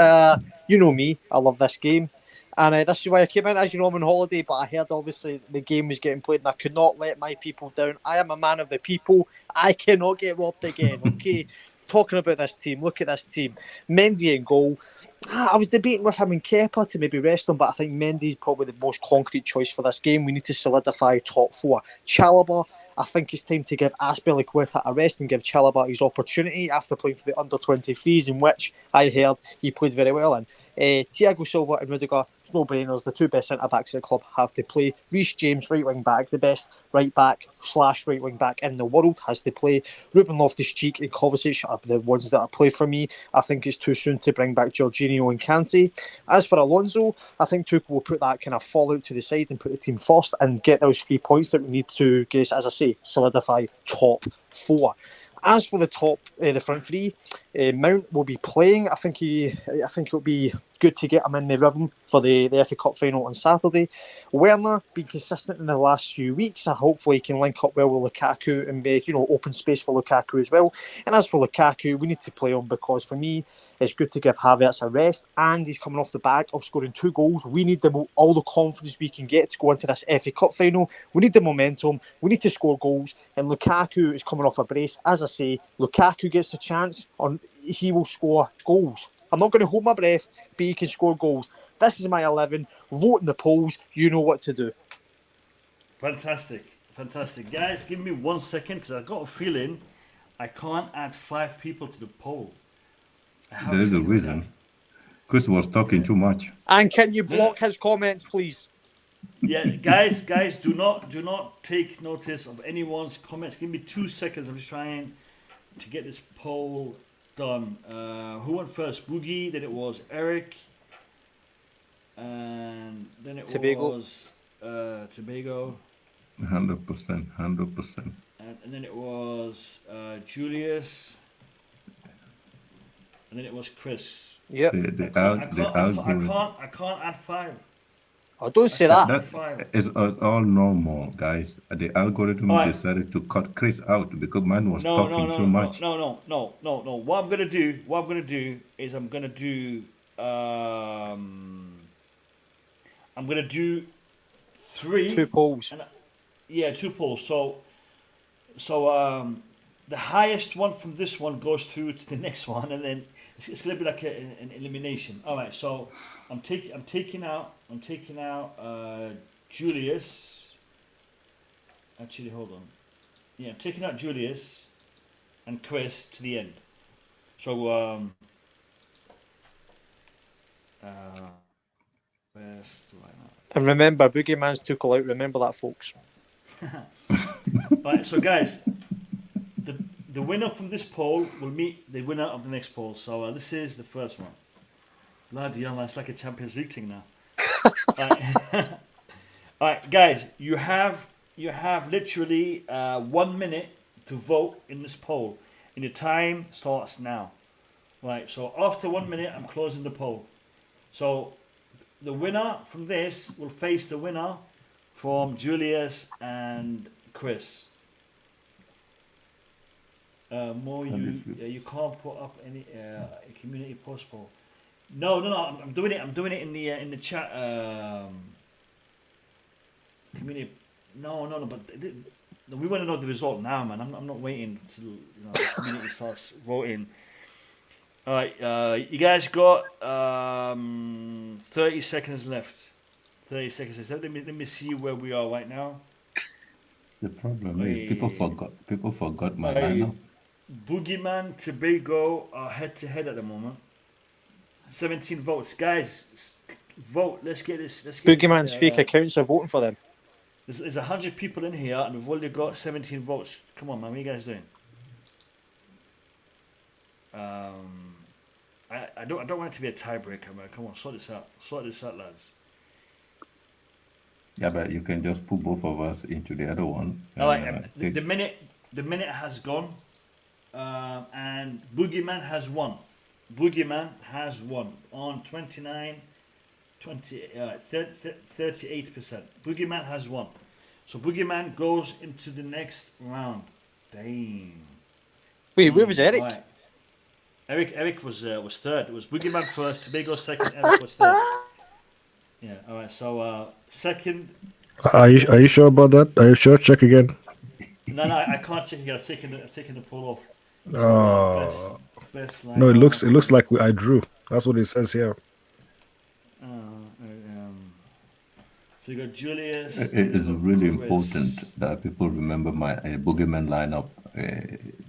you know me. I love this game. And this is why I came in. As you know, I'm on holiday, but I heard obviously the game was getting played and I could not let my people down. I am a man of the people. I cannot get robbed again, okay? Talking about this team, look at this team. Mendy in goal. I was debating with him and Kepa to maybe rest him, but I think Mendy's probably the most concrete choice for this game. We need to solidify top 4. Chalobah, I think it's time to give Azpilicueta a rest and give Chalobah his opportunity after playing for the under-23s, in which I heard he played very well in. Thiago Silva and Rudiger, it's no-brainers. The 2 best centre-backs of the club have to play. Reece James, right-wing-back, the best right-back / right-wing-back in the world, has to play. Ruben Loftus-Cheek and Kovacic are the ones that are play for me. I think it's too soon to bring back Jorginho and Kante. As for Alonso, I think Tuchel will put that kind of fallout to the side and put the team first and get those 3 points that we need to, guess, as I say, solidify top 4. As for the front 3, Mount will be playing. I think it'll be good to get him in the rhythm for the FA Cup final on Saturday. Werner, been consistent in the last few weeks, and hopefully he can link up well with Lukaku and make open space for Lukaku as well. And as for Lukaku, we need to play him because for me, it's good to give Havertz a rest, and he's coming off the back of scoring 2 goals. We need all the confidence we can get to go into this FA Cup final. We need the momentum. We need to score goals, and Lukaku is coming off a brace. As I say, Lukaku gets a chance, he will score goals. I'm not going to hold my breath, but he can score goals. This is my 11. Vote in the polls. You know what to do. Fantastic. Guys, give me 1 second because I've got a feeling I can't add 5 people to the poll. I have There is a feeling reason. that- Chris was talking too much. And can you block his comments, please? Yeah, guys, do not take notice of anyone's comments. Give me 2 seconds. I'm just trying to get this poll done. Who went first? Boogie. Then it was Eric, and then it Tobago. was Tobago, 100%, 100%. and then it was Julius, and then it was Chris. Yep. I can't add 5. Oh, don't say that. That is all normal, guys. The algorithm decided to cut Chris out because man was talking too much. No. What I'm gonna do is I'm gonna do 3. 2 polls. Yeah, 2 polls. So the highest one from this one goes through to the next one, and then it's gonna be like an elimination. All right. So I'm taking out Julius. Actually, hold on. Yeah, I'm taking out Julius and Chris to the end. So best lineup. And remember, Boogie Man's Tuchel out. Remember that, folks. Right, so guys, the winner from this poll will meet the winner of the next poll. So this is the first one. Bloody hell, it's like a Champions League thing now. All right, guys, you have literally 1 minute to vote in this poll, and your time starts now. Right, so after 1 minute, I'm closing the poll. So the winner from this will face the winner from Julius and Chris. You can't put up any a community post poll. No. I'm doing it. I'm doing it in the chat. Community. No. But we want to know the result now, man. I'm not waiting till the community starts voting. All right, you guys got 30 seconds left. 30 seconds left. Let me see where we are right now. The problem is people forgot my lineup. Boogie Man, Tobago are head to head at the moment. 17 votes, guys. Vote. Let's get this. Boogie Man's fake accounts are voting for them. There's 100 people in here, and we've only got 17 votes. Come on, man. What are you guys doing? I don't want it to be a tiebreaker, man. Come on, sort this out, lads. Yeah, but you can just put both of us into the other one. All right, the minute has gone, and Boogie Man has won. Boogie Man has won on 38%. Boogie Man has won. So Boogie Man goes into the next round. Damn. Wait, where was Eric? Right. Eric was third. It was Boogie Man first, Tobago second, Eric was third. Yeah, all right. So second. Are you sure about that? Are you sure? Check again. No, I can't check again. I've taken the poll off. So, best no, it looks like I drew. That's what it says here. So you got Julius. It is really important that people remember my Boogeyman lineup.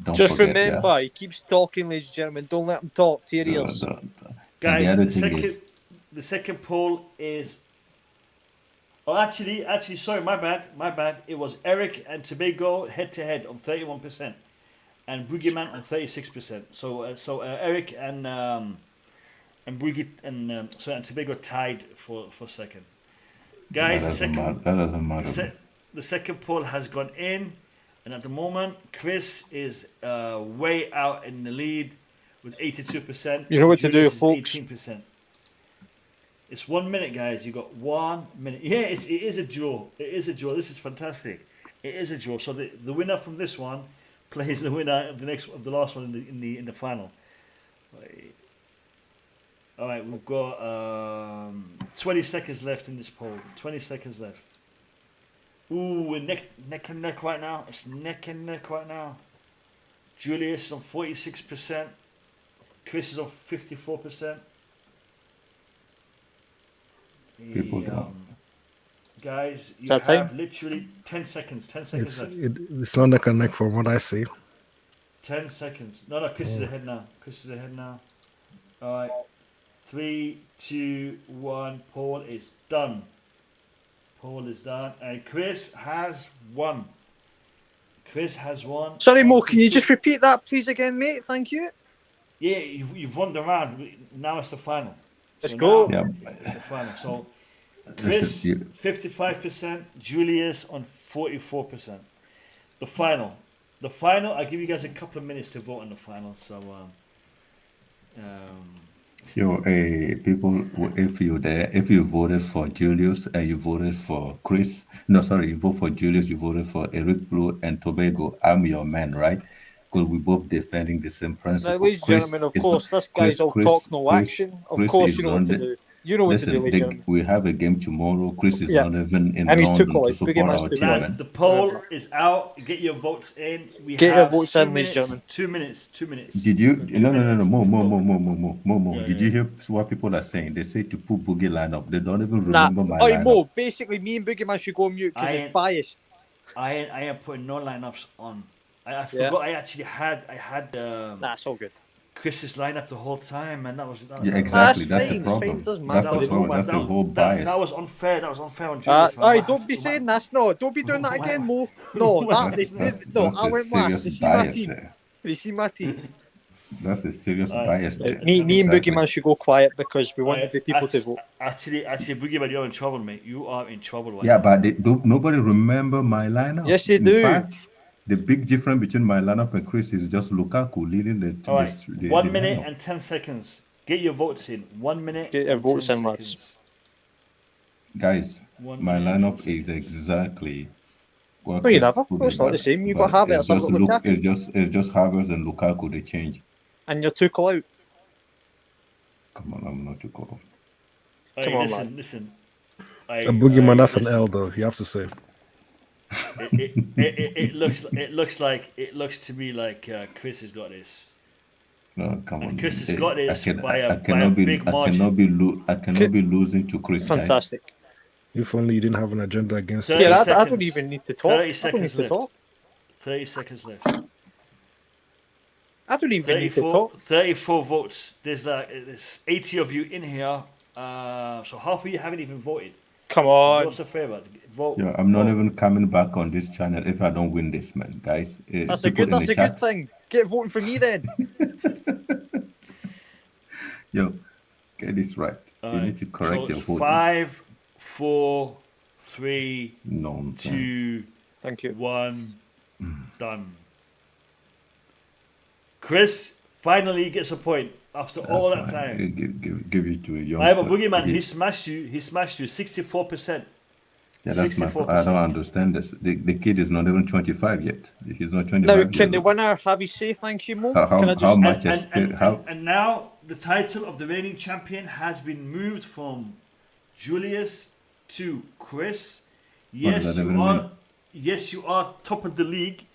Don't just forget, remember, he keeps talking, ladies and gentlemen. Don't let him talk. Tear ears. Guys, the second poll is. Oh, actually, sorry, my bad. It was Eric and Tobago head to head on 31%, and Boogeyman on 36%. So Eric and Boogie and Tobago tied for second. Guys, the second poll has gone in, and at the moment, Chris is way out in the lead with 82%. You know what to do, Julius is folks. 18%. It's 1 minute, guys. You got 1 minute. Yeah, it is a draw. It is a draw. This is fantastic. It is a draw. So the winner from this one plays the winner of the last one in the final. All right, we've got 20 seconds left in this poll. 20 seconds left. Ooh, we're neck and neck right now. It's neck and neck right now. Julius is on 46%. Chris is on 54%. Guys, you have literally 10 seconds. 10 seconds left. It's not neck and neck from what I see. 10 seconds. No, Chris is ahead now. All right. 3, 2, 1. Paul is done. And Chris has won. Sorry, Mo, can you just repeat that, please, again, mate? Thank you. Yeah, you've won the round. Now it's the final. Let's go. Yeah. It's the final. So, Chris, 55%. Julius on 44%. The final. I'll give you guys a couple of minutes to vote on the final. So, people, if you voted for Julius and you voted for Chris, you vote for Julius, you voted for Eric Blue and Tobago, I'm your man, right? Because we both defending the same principle. Now, ladies and gentlemen, of course, this guy's all talk, no action. Of course, you know what to do. You know what to do, ladies and gentlemen. We have a game tomorrow. Chris is not even in And he's London Tuchel, to support our team. Guys, the poll is out. Get your votes in. Get your votes in, ladies and gentlemen. 2 minutes. 2 minutes. Did you? No. More. Did you hear what people are saying? They say to put Boogie line up. They don't even remember my lineup. Mo, basically, me and Boogie Man should go on mute because it's biased. I am putting no lineups on. I forgot. I actually had. That's all good. Chris's lineup the whole time, and that was exactly. That's the problem. It doesn't matter. That's the whole bias. That was unfair. On Julius. Don't be saying that. No, don't be doing that again, Mo. No, I went last. You see my team. That's a serious bias there. Me and Boogie Man should go quiet because we want the people to vote. Actually, Boogie Man, you're in trouble, mate. You are in trouble. Right now. But nobody remember my lineup. Yes, they do. Fact, the big difference between my lineup and Chris is just Lukaku leading the. All right, 1 minute and 10 seconds. Get your votes in. 1 minute. Get your votes in, lads. Guys, my lineup is exactly. No, you never. It's not the same. You've got Havertz. It's just Havertz and Lukaku. They change. And you're Tuchel out. Come on, I'm not Tuchel. Come on, listen. Boogie Man, that's an L though. You have to say. It looks to me like Chris has got this. No, come on. Chris has got this by a big margin. I cannot be losing to Chris. Fantastic. Guys. If only you didn't have an agenda against. Yeah, I don't even need to talk. 30 seconds left. 30 seconds left. I don't even need to talk. 34 votes. There's 80 of you in here. So half of you haven't even voted. Come on. Do us a favor. Vote. Yeah, I'm not even coming back on this channel if I don't win this, man, guys. That's a good thing. Get voting for me then. Yo, get this right. You need to correct your vote. 5, 4, 3, Nonsense. 2, Thank you. 1. Done. Chris finally gets a point after all that time. Give it to a young. I have a Boogie Man. He smashed you. 64%. Yeah, that's 64%. I don't understand this. The kid is not even 25 yet. He's not 25. Now, can the winner have his say? Thank you, Mo. And now the title of the reigning champion has been moved from Julius to Chris. Yes, you are top of the league,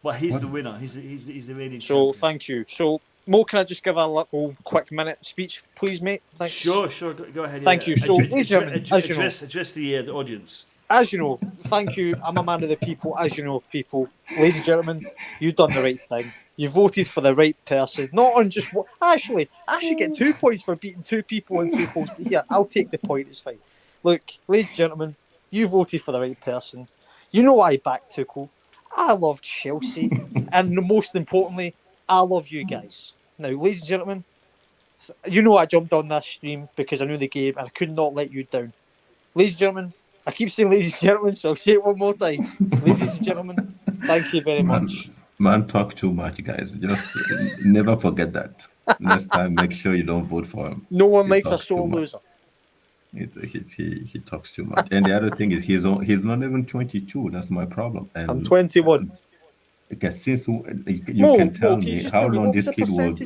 but he's the winner. He's the reigning champion. So thank you. So Mo, can I just give a little quick minute speech, please, mate? Thanks. Sure. Go ahead. Thank you. So, ladies and gentlemen, address the audience. As you know, thank you. I'm a man of the people. As you know, people, ladies and gentlemen, you've done the right thing. You voted for the right person, not on just what. Actually, I should get 2 points for beating 2 people in 2 polls. But here, I'll take the point. It's fine. Look, ladies and gentlemen, you voted for the right person. You know I back Tuchel. I love Chelsea, and most importantly, I love you guys. Now, ladies and gentlemen, you know I jumped on this stream because I knew the game and I could not let you down. Ladies and gentlemen, I keep saying ladies and gentlemen, so I'll say it one more time. Ladies and gentlemen, thank you very much. Man, talk too much, guys. Just never forget that. Next time, make sure you don't vote for him. No one likes a sore loser. He talks too much. And the other thing is he's not even 22. That's my problem. And I'm 21. Because since you can tell me how long this kid was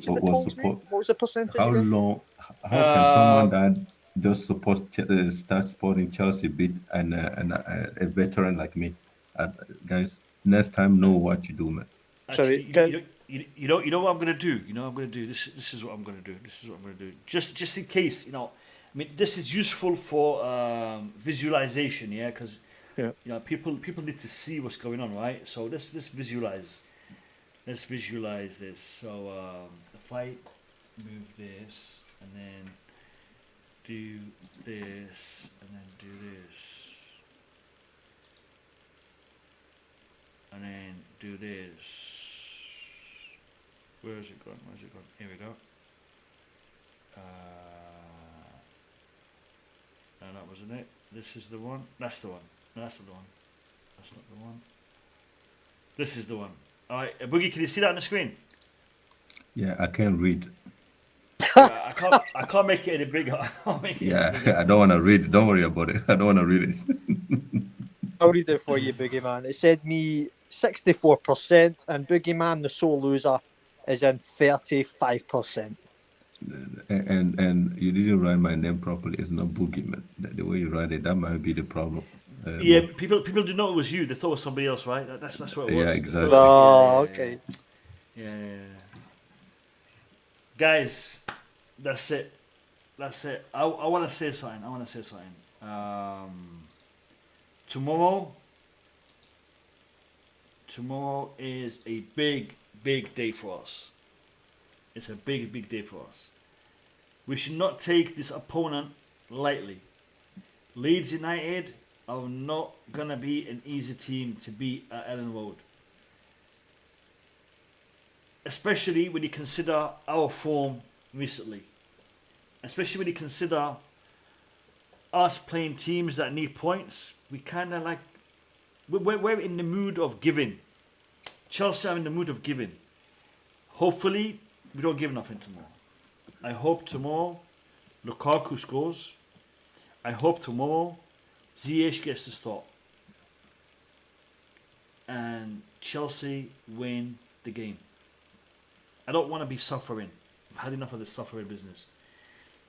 supposed. What was the percentage? How long? How can someone that just supposed to start supporting Chelsea beat a veteran like me? Guys, next time know what you do, man. Actually, you know what I'm gonna do. This is what I'm gonna do. Just in case, I mean, this is useful for visualization, yeah, because people need to see what's going on, right? So let's visualize. let's visualize this. So if I move this and then do this and then do this and then do this. Where is it gone? Where's it gone? Here we go. No, that wasn't it. This is the one. That's the one. No, that's not the one. That's not the one. This is the one. Alright, Boogie, can you see that on the screen? Yeah, I can't read. Yeah, I can't make it any bigger. I'll make it any bigger. Yeah, I don't want to read it. Don't worry about it. I don't want to read it. I'll read it for you, Boogie Man. It said me 64%, and Boogie Man, the sole loser, is in 35%. And you didn't write my name properly. It's not Boogie Man. The way you write it, that might be the problem. Yeah, people didn't know it was you. They thought it was somebody else, right? That's what it was. Yeah, exactly. Oh, okay. Yeah. Guys, that's it. That's it. I want to say something. Tomorrow is a big day for us. It's a big day for us. We should not take this opponent lightly. Leeds United are not going to be an easy team to beat at Ellen Road. Especially when you consider our form recently. Especially when you consider us playing teams that need points. We kind of like... We're in the mood of giving. Chelsea are in the mood of giving. Hopefully, we don't give nothing tomorrow. I hope tomorrow Lukaku scores. I hope tomorrow Ziyech gets the start. And Chelsea win the game. I don't want to be suffering. I've had enough of this suffering business.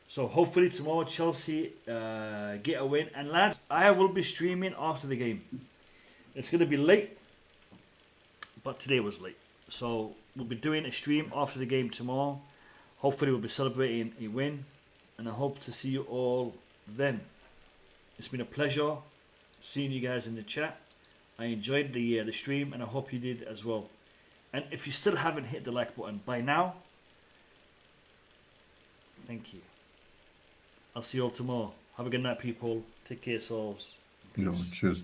So hopefully tomorrow Chelsea get a win. And lads, I will be streaming after the game. It's going to be late, but today was late. So we'll be doing a stream after the game tomorrow. Hopefully we'll be celebrating a win. And I hope to see you all then. It's been a pleasure seeing you guys in the chat. I enjoyed the stream and I hope you did as well. And if you still haven't hit the like button by now, thank you. I'll see you all tomorrow. Have a good night, people. Take care of yourselves. Cheers.